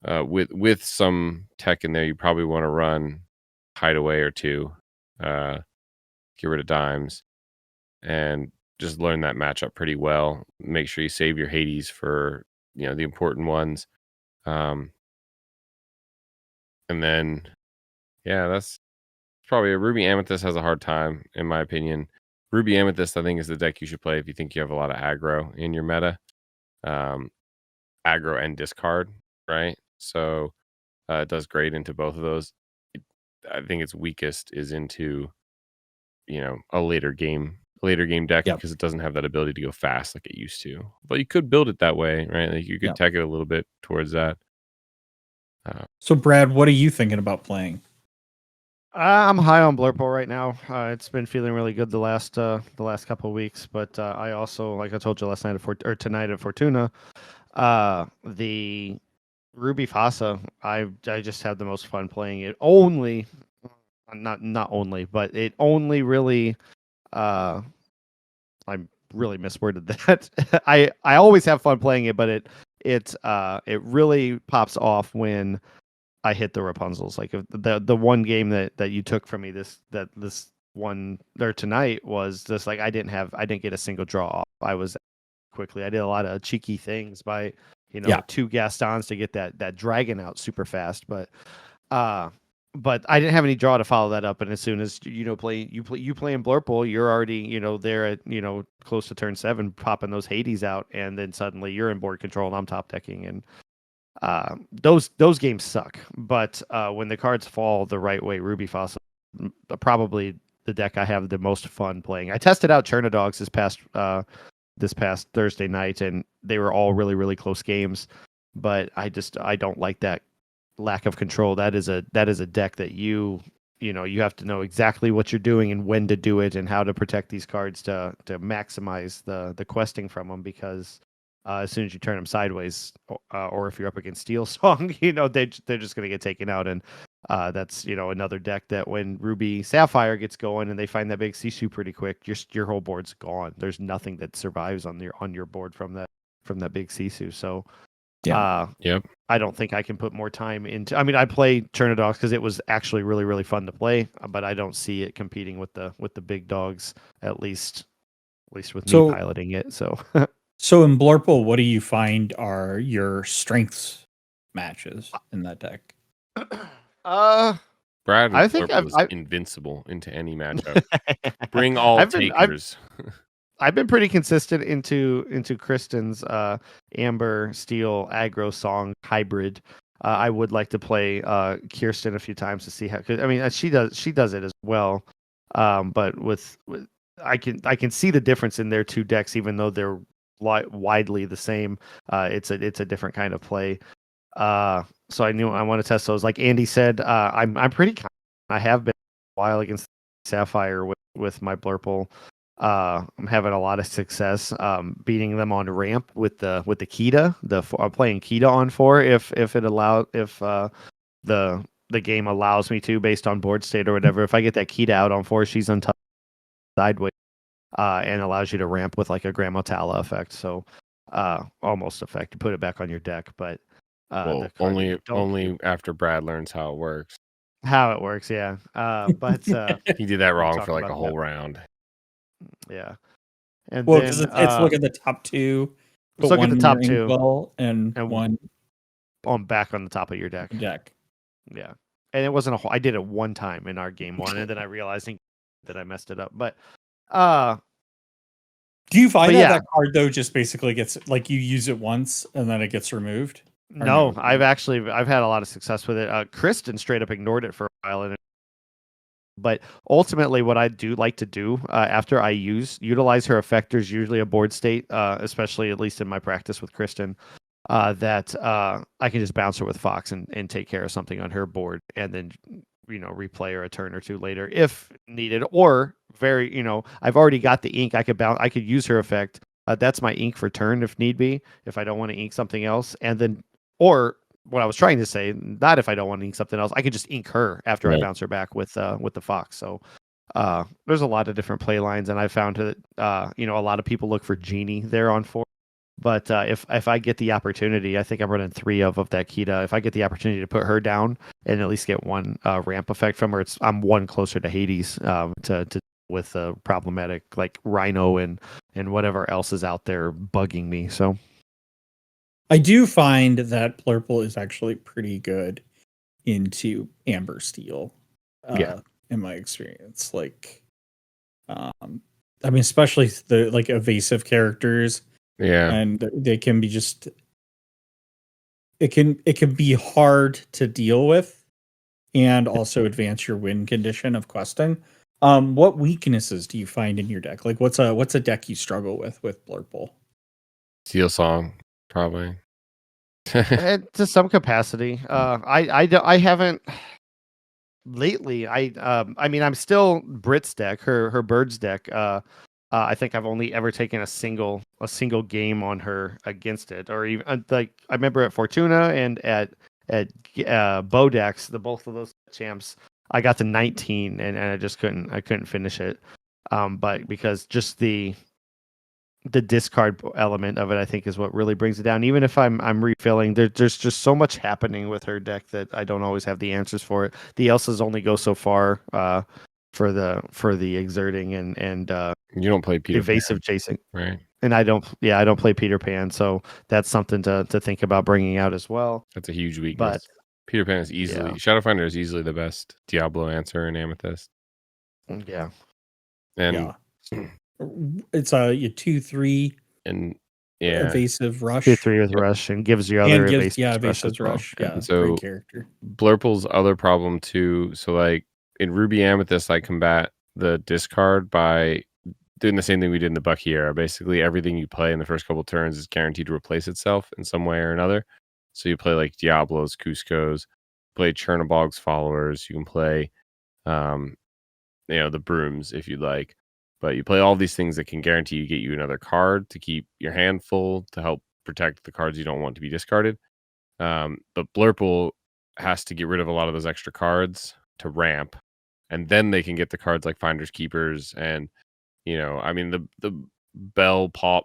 with some tech in there. You probably want to run Hideaway or 2, get rid of dimes, and just learn that matchup pretty well. Make sure you save your Hades for the important ones, and then yeah, that's probably a Ruby Amethyst has a hard time, in my opinion. Ruby Amethyst, I think, is the deck you should play if you think you have a lot of aggro in your meta. Um, Aggro and discard, right? So it does great into both of those. I think its weakest is into a later game deck Yep. because it doesn't have that ability to go fast like it used to. But you could build it that way, right? Like you could tech it a little bit towards that. So Brad, what are you thinking about playing? I'm high on Blurple right now. It's been feeling really good the last couple of weeks, but I also, like I told you last night or tonight at Fortuna, the Ruby Fasa, I just have the most fun playing it. Only, not only, but it only really, I really misworded that. I always have fun playing it, but it really pops off when I hit the Rapunzels. Like the one game that you took from me this one or tonight was just like I didn't get a single draw off. I was quickly. I did a lot of cheeky things by 2 Gastons to get that dragon out super fast, but I didn't have any draw to follow that up. And as soon as you play in Blurple, you're already there at close to turn 7, popping those Hades out, and then suddenly you're in board control and I'm top decking, and those games suck. But when the cards fall the right way, Ruby Fossil probably the deck I have the most fun playing. I tested out Chernodogs this past Thursday night, and they were all really, really close games. But I don't like that lack of control. That is a deck that you have to know exactly what you're doing and when to do it and how to protect these cards to maximize the questing from them, because as soon as you turn them sideways, or if you're up against Steel Song, they're just going to get taken out. And that's another deck that when Ruby Sapphire gets going and they find that big Sisu pretty quick, your whole board's gone. There's nothing that survives on your board from that big Sisu. So Yep. I don't think I can put more time into. I mean, I play Turnidogs because it was actually really, really fun to play, but I don't see it competing with the big dogs, at least with me piloting it. So, so in Blurple, what do you find are your strengths matches in that deck? Brad, I think Blurple is invincible into any matchup. Bring all takers. I've been pretty consistent into Kristen's Amber Steel Aggro Song hybrid. I would like to play Kirsten a few times to see how. Cause, I mean, she does it as well, but with I can see the difference in their two decks, even though they're widely the same. It's a different kind of play. So I knew I want to test those. Like Andy said, I'm pretty confident. I have been a while against Sapphire with my Blurple. I'm having a lot of success beating them on ramp with the Kita. I'm playing Kita on 4 if the game allows me to, based on board state or whatever. If I get that Kita out on 4, she's untouched sideways and allows you to ramp with like a Grandma Tala effect. So almost effect to put it back on your deck, but only after Brad learns how it works. How it works, yeah. But he did that wrong for like a whole round. Yeah. And well, then it's look at the top two. Let's look at the top two. And one on back on the top of your deck. Yeah. And it wasn't I did it one time in our game one, and then I realized that I messed it up. But do you find that card though just basically gets like you use it once and then it gets removed? No, I've had a lot of success with it. Kristen straight up ignored it for a while, but ultimately what I do like to do after I utilize her effectors, usually a board state, especially at least in my practice with Kristen, that I can just bounce her with Fox and take care of something on her board, and then replay her a turn or two later if needed, or I've already got the ink. I could use her effect. That's my ink for turn if need be, if I don't want to ink something else. And then, or what I was trying to say, not if I don't want to ink something else, I could just ink her after I bounce her back with the Fox. So there's a lot of different play lines, and I found that a lot of people look for Genie there on 4. But if I get the opportunity, I think I'm running 3 of that Kita. If I get the opportunity to put her down and at least get one ramp effect from her, I'm one closer to Hades to with problematic like Rhino and whatever else is out there bugging me. So I do find that Blurple is actually pretty good into Amber Steel. In my experience, like, I mean, especially the like evasive characters. Yeah, and they can be just. It can be hard to deal with, and also advance your win condition of questing. What weaknesses do you find in your deck? Like, what's a deck you struggle with Blurple? Steel Song, probably. To some capacity. I haven't lately. I mean, I'm still Brit's deck, her Bird's deck. I think I've only ever taken a single game on her against it, or even like I remember at Fortuna and at Bodex, both of those champs, I got to 19 and I just couldn't finish it. But because just the discard element of it, I think, is what really brings it down. Even if I'm refilling, there's just so much happening with her deck that I don't always have the answers for it. The Elsas only go so far for the exerting and you don't play Peter evasive Pan, chasing, right? And I don't play Peter Pan, so that's something to think about bringing out as well. That's a huge weakness. But Peter Pan is easily Shadowfinder is easily the best Diablo answer in Amethyst. Yeah, and it's a 2/3 and evasive rush, 2/3 with rush, and gives you other evasive rush. Well. Yeah, so great character. Blurple's other problem too. So like in Ruby Amethyst, I combat the discard by doing the same thing we did in the Bucky era. Basically, everything you play in the first couple of turns is guaranteed to replace itself in some way or another. So you play like Diablos, Cuscos, play Chernobog's followers. You can play, the brooms if you'd like. But you play all these things that can guarantee you get you another card to keep your hand full to help protect the cards you don't want to be discarded. But Blurple has to get rid of a lot of those extra cards to ramp, and then they can get the cards like Finders Keepers and the Bell Pop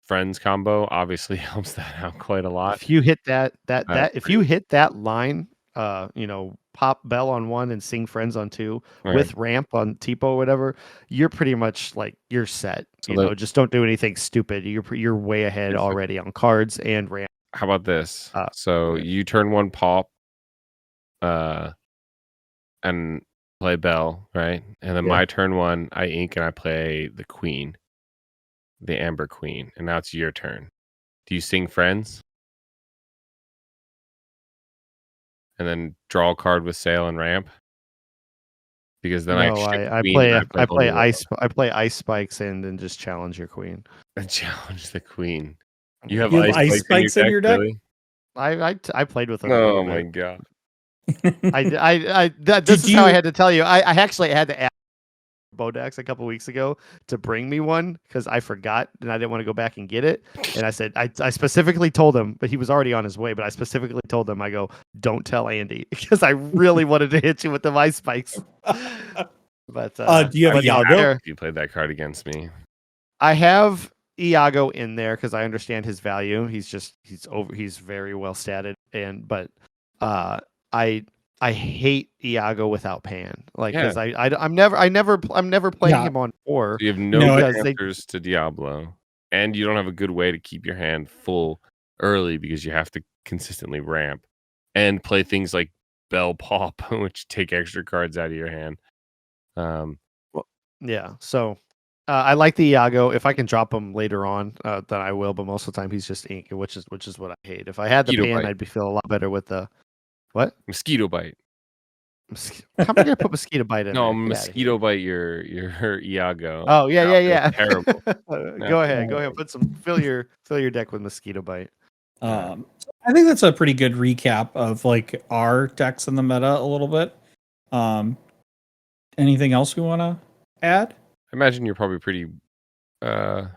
Friends combo obviously helps that out quite a lot. If you hit if you hit that line, pop Bell on 1 and sing Friends on 2 with ramp on Tipo or whatever, you're pretty much like you're set. So just don't do anything stupid. You're way ahead already on cards and ramp. How about this? So you turn 1 pop, and play Bell, right? And then my turn 1, I ink and I play the Queen, the Amber Queen, and now it's your turn. Do you sing Friends? And then draw a card with Sail and Ramp? Because then I play ice spikes and then just challenge your queen. And challenge the queen. You have ice spikes in your deck? Really? I played with them. Oh my god. This is how I had to tell you. I actually had to ask Bodax a couple weeks ago to bring me one because I forgot and I didn't want to go back and get it. And I said I specifically told him, but he was already on his way. But I specifically told him, I go, don't tell Andy because I really wanted to hit you with the ice spikes. But do you have Iago? You played that card against me. I have Iago in there because I understand his value. He's very well statted, but I hate Iago without Pan, because I'm never playing him on 4. So you have no answers to Diablo, and you don't have a good way to keep your hand full early because you have to consistently ramp and play things like Bell Pop, which take extra cards out of your hand. So I like the Iago. If I can drop him later on, then I will. But most of the time, he's just ink, which is what I hate. If I had the Pan, I'd feel a lot better with the. What? Mosquito Bite. How am I gonna put Mosquito Bite in? No, Mosquito Bite your Iago. Oh yeah. Terrible. Go ahead. Fill your deck with Mosquito Bite. I think that's a pretty good recap of like our decks in the meta a little bit. Anything else we want to add? I imagine you're probably pretty the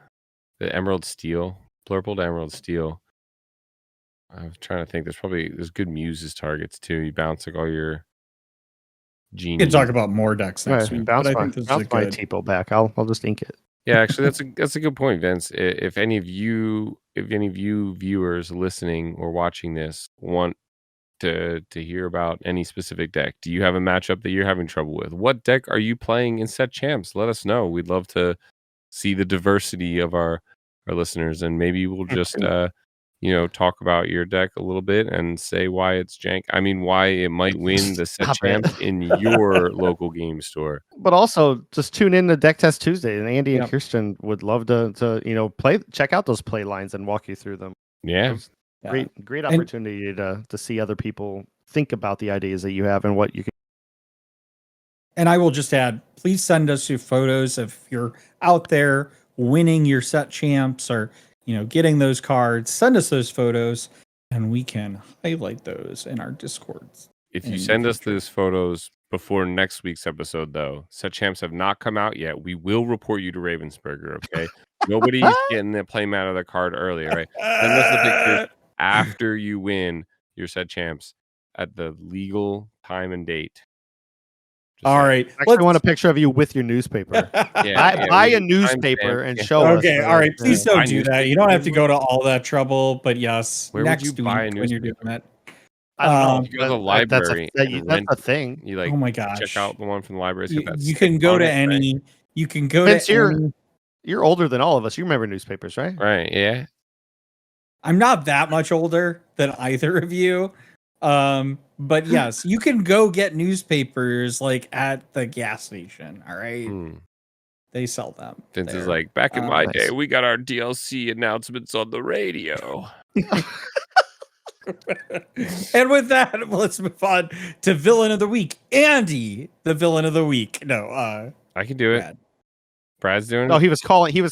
Emerald Steel, Blurple to Emerald Steel. I'm trying to think. There's good Muses targets too. You bounce like all your genies. We can talk about more decks next week. Bounce my Tipo back. I'll just ink it. Yeah, actually, that's a good point, Vince. If any of you viewers listening or watching this want to hear about any specific deck, do you have a matchup that you're having trouble with? What deck are you playing in Set Champs? Let us know. We'd love to see the diversity of our listeners, and maybe we'll just talk about your deck a little bit and say why it's jank. I mean, why it might win the Set Champs in your local game store. But also, just tune in to Deck Test Tuesday, and Andy and Kirsten would love to check out those play lines and walk you through them. Yeah, great opportunity to see other people think about the ideas that you have and what you can. And I will just add, please send us your photos if you're out there winning your Set Champs or getting those cards. Send us those photos and we can highlight those in our Discords. If you send us those photos before next week's episode, though, Set Champs have not come out yet. We will report you to Ravensburger, okay? Nobody's getting the playmat of the card early, right? Send us the pictures after you win your Set Champs at the legal time and date. All right. I want a picture of you with your newspaper. Buy a newspaper and show us. Okay, all right. Please don't do that. You don't have to go to all that trouble, but yes, where next would you buy a newspaper? When you're doing that. I don't know. You go to the library. That's a thing. You like, oh my gosh. Check out the one from the library. You can go to any. You can go to any. You're older than all of us. You remember newspapers, right? Right. Yeah. I'm not that much older than either of you. But yes, you can go get newspapers like at the gas station. All right. They sell them. Vince is like, back in my day, we got our DLC announcements on the radio. And with that, let's move on to Villain of the Week. Andy, the Villain of the Week. No, I can do it. Brad's doing it. No, he was calling you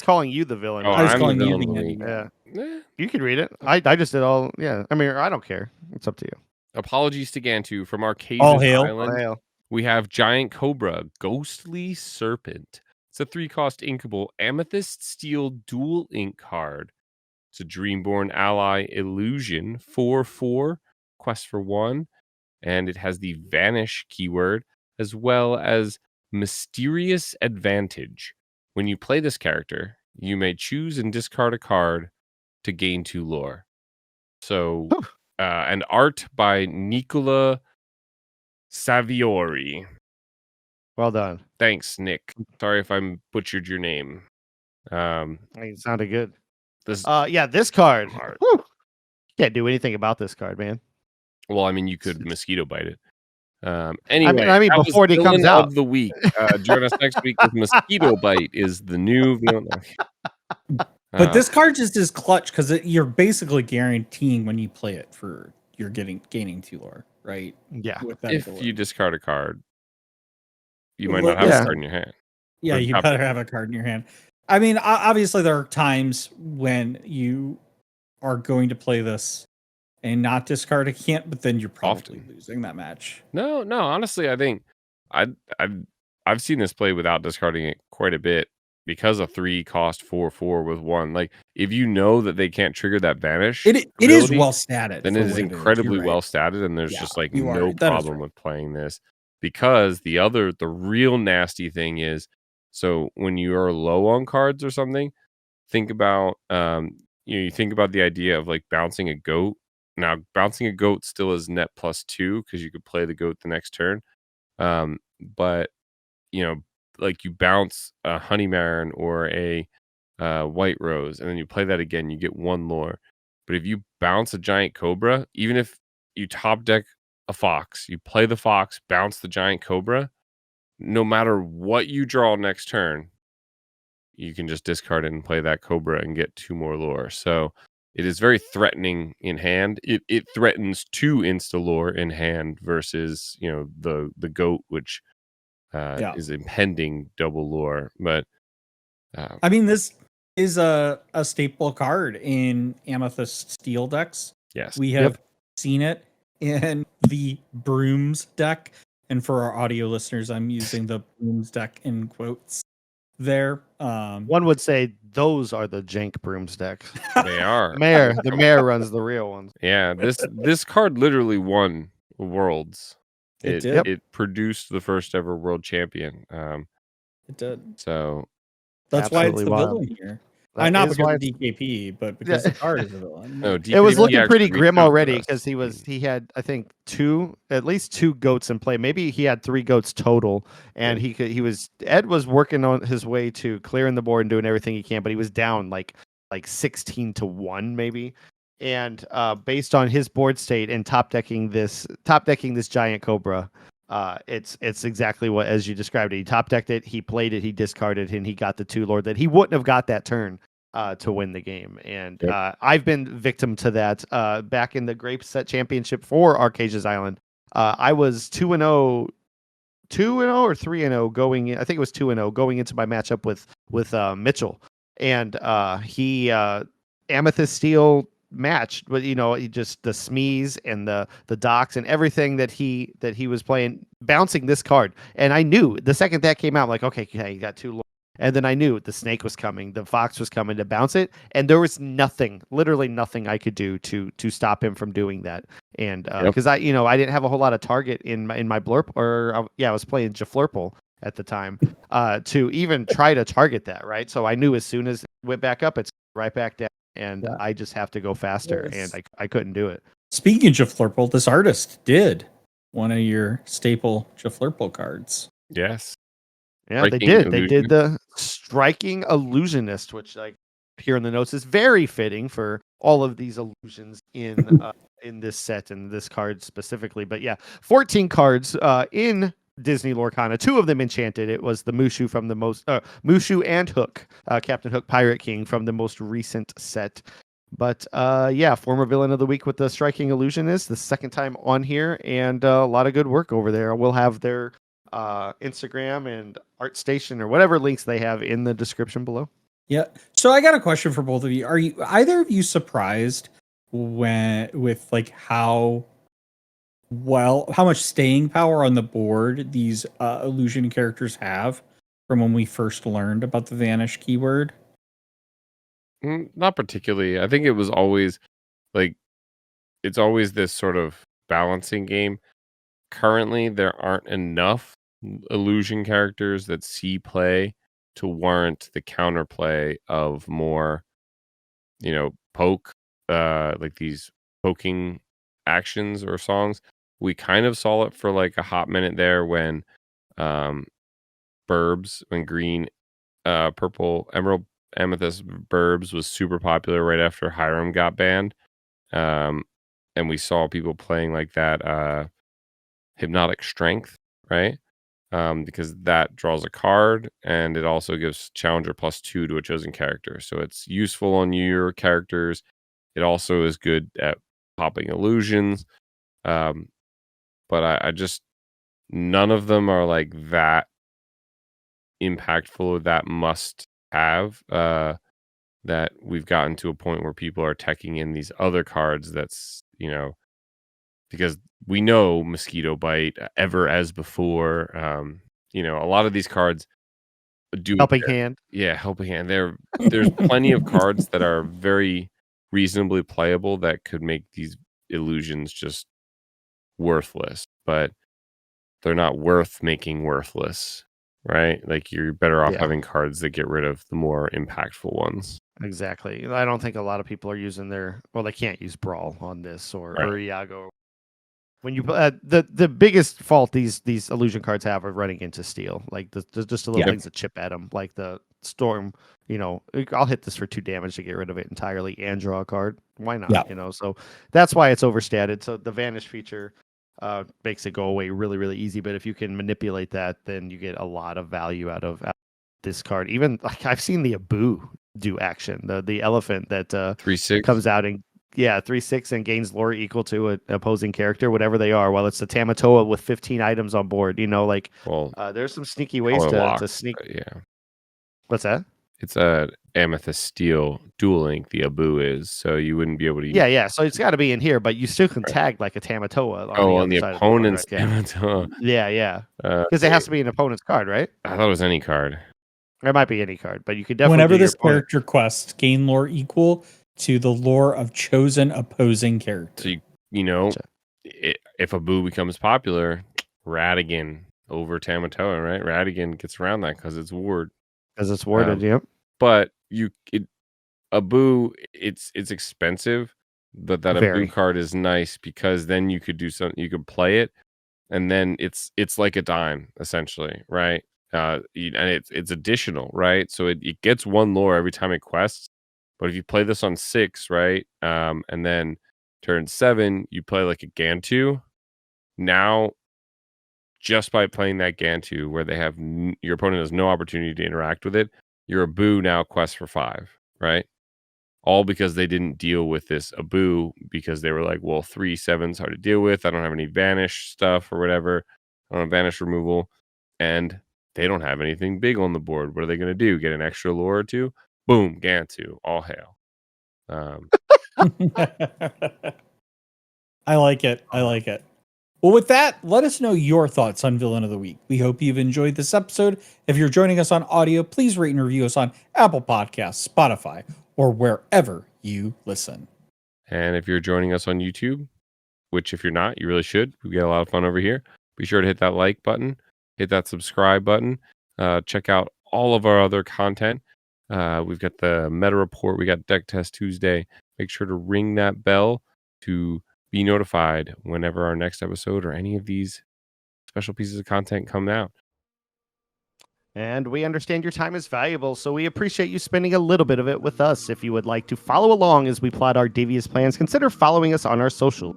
the villain. I was calling you the villain. Yeah. You can read it. I just did all. Yeah. I mean, I don't care. It's up to you. Apologies to Gantu from Arcadia's All hail. Island. Well, We have Giant Cobra, Ghostly Serpent. It's a 3-cost inkable Amethyst Steel dual ink card. It's a Dreamborn ally illusion 4/4, quest for 1, and it has the vanish keyword as well as mysterious advantage. When you play this character, you may choose and discard a card to gain 2 lore. So, and art by Nicola Saviori. well done. Thanks, Nick. Sorry if I butchered your name. I mean, it sounded good. This Yeah, this card. Hard. Whew. Can't do anything about this card, man. Well, I mean, you could mosquito bite it. Anyway, I mean, that was before it comes Villain out. of the week. Join us next week with Mosquito Bite is the new villain. But this card just is clutch because you're basically guaranteeing when you play it for you're gaining 2 lore, right? Yeah. With that if ability. you discard a card, you might Well, not have yeah. a card in your hand. Yeah, Or you top better deck. have a card in your hand. I mean, obviously there are times when you are going to play this and not discard a can't, but then you're probably Often. losing that match. No. Honestly, I think I've seen this play without discarding it quite a bit because a 3-cost 4/4 with 1. Like if you know that they can't trigger that vanish, It is ability, well statted. then for it is what incredibly You're well right. statted, and there's Yeah, just like you are. no That is problem right. with playing this. Because the real nasty thing is, so when you are low on cards or something, think about you think about the idea of like bouncing a goat. Now bouncing a goat still is net +2 because you could play the goat the next turn. But like you bounce a honey marin or a white rose, and then you play that again, you get 1 lore. But if you bounce a giant cobra, even if you top deck a fox, you play the fox, bounce the giant cobra, no matter what you draw next turn, you can just discard it and play that cobra and get 2 more lore. So it is very threatening in hand. It threatens 2 insta lore in hand versus the goat, which is impending double lore. But I mean, this is a staple card in Amethyst Steel decks. yes, We have seen it in the Brooms deck. And for our audio listeners, I'm using the Brooms deck in quotes there. One would say those are the jank brooms decks. they are. The mayor runs the real ones. Yeah, this card literally won Worlds. It did. It produced the first ever world champion. It did. So That's why it's Absolutely the wild. villain here. That Not is because why of DKP, but because the card is a villain. no, it was DKP looking actually pretty reached grim out to already us. because he had, I think, at least two goats in play. Maybe he had 3 goats total, and Ed was working on his way to clearing the board and doing everything he can, but he was down like 16-1 maybe. And based on his board state and top decking this giant cobra, it's exactly what as you described it. He top decked it, he played it, he discarded, and he got the 2 lord that he wouldn't have got that turn to win the game. And I've been victim to that back in the Grape Set Championship for Arcadia's Island. I was 2-0 or 3-0 going in. I think it was 2-0 going into my matchup with Mitchell, and he Amethyst Steel matched, but he just the Smees and the docks and everything that he was playing, bouncing this card. And I knew the second that came out, I'm like, okay, you got 2 lords. And then I knew the snake was coming, the fox was coming to bounce it, and there was literally nothing I could do to stop him from doing that. And because I didn't have a whole lot of target in my blurp, or I was playing Jaflurple at the time to even try to target that, right? So I knew as soon as it went back up, it's right back down, and I just have to go faster, and I couldn't do it. Speaking of Jaflurple, this artist did one of your staple Jaflurple cards. Yes. Yeah, they did. They did the Striking Illusionist, which here in the notes is very fitting for all of these illusions in this set and this card specifically. But yeah, 14 cards in Disney Lorcana, 2 of them enchanted. It was the Mushu from the Mushu and Hook, Captain Hook Pirate King from the most recent set. But former villain of the week with the Striking Illusionist, the second time on here, and a lot of good work over there. We'll have their Instagram and ArtStation or whatever links they have in the description below. Yeah. So I got a question for both of you. Are you either of you surprised with how well, how much staying power on the board these illusion characters have from when we first learned about the vanish keyword. Not particularly. I think it was always like it's always this sort of balancing game. Currently, there aren't enough illusion characters that see play to warrant the counterplay of more, poke, like these poking actions or songs. We kind of saw it for like a hot minute there when um when green, purple, emerald, amethyst Burbs was super popular right after Hiram got banned. Um and we saw people playing like that hypnotic strength, right? Because that draws a card and it also gives challenger +2 to a chosen character. So it's useful on your characters. It also is good at popping illusions. Um, but I just none of them are like that impactful or that must have that we've gotten to a point where people are teching in these other cards because we know mosquito bite ever as before. A lot of these cards do Helping hand. Yeah, helping hand. There's plenty of cards that are very reasonably playable that could make these illusions just worthless, but they're not worth making worthless, right? Like you're better off Yeah. having cards that get rid of the more impactful ones. Exactly. I don't think a lot of people are using they can't use Brawl on this or Iago. When you the biggest fault these illusion cards have are running into steel, like just the little things that chip at them, like the storm. I'll hit this for 2 damage to get rid of it entirely and draw a card. Why not? Yeah. So that's why it's overstated. So the vanish feature makes it go away really, really easy. But if you can manipulate that, then you get a lot of value out of this card. Even like I've seen the Abu do action, the elephant that 3/6 comes out and 3/6 and gains lore equal to an opposing character, whatever they are. Well, it's the Tamatoa with 15 items on board. There's some sneaky ways to sneak. Yeah. What's that? It's a amethyst steel dual link. The Abu is, so you wouldn't be able to. Yeah. So it's got to be in here, but you still can tag like a Tamatoa. On the opponent's Tamatoa. Yeah. Because it has to be an opponent's card, right? I thought it was any card. It might be any card, but you could definitely. Whenever this character quests gain lore equal to the lore of chosen opposing character. So if Abu becomes popular, Radigan over Tamatoa, right? Radigan gets around that because it's ward. Because it's warded, yep. But Abu, it's expensive, but that Abu card is nice because then you could do something. You could play it, and then it's like a dime essentially, right? And it's additional, right? So it gets 1 lore every time it quests. But if you play this on 6, right, and then turn 7, you play like a Gantu. Now, just by playing that Gantu, where they have your opponent has no opportunity to interact with it, your Abu now quests for 5, right? All because they didn't deal with this Abu because they were like, well, 3/7's hard to deal with. I don't have any vanish stuff or whatever. I don't have vanish removal, and they don't have anything big on the board. What are they going to do? Get an extra lore or 2? Boom, Gantu, all hail. I like it. Well, with that, let us know your thoughts on Villain of the Week. We hope you've enjoyed this episode. If you're joining us on audio, please rate and review us on Apple Podcasts, Spotify, or wherever you listen. And if you're joining us on YouTube, which if you're not, you really should. We get a lot of fun over here. Be sure to hit that like button, hit that subscribe button. Check out all of our other content. We've got the meta report. We got Deck Test Tuesday. Make sure to ring that bell to be notified whenever our next episode or any of these special pieces of content come out. And we understand your time is valuable, so we appreciate you spending a little bit of it with us. If you would like to follow along as we plot our devious plans, consider following us on our social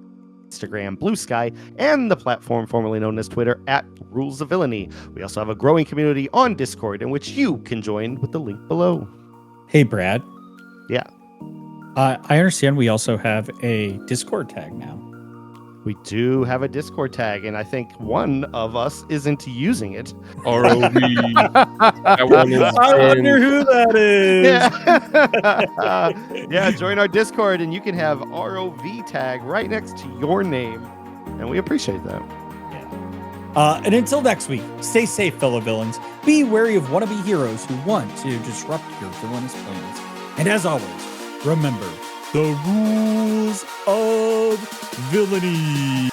Instagram, Blue Sky, and the platform formerly known as Twitter @Rules of Villainy. We also have a growing community on Discord in which you can join with the link below. Hey, Brad. Yeah. I understand we also have a Discord tag now. We do have a Discord tag, and I think one of us isn't using it. ROV. I wonder who that is. Yeah, join our Discord, and you can have ROV tag right next to your name. and we appreciate that. And until next week, stay safe, fellow villains. Be wary of wannabe heroes who want to disrupt your villainous plans. And as always, remember the rules of villainy.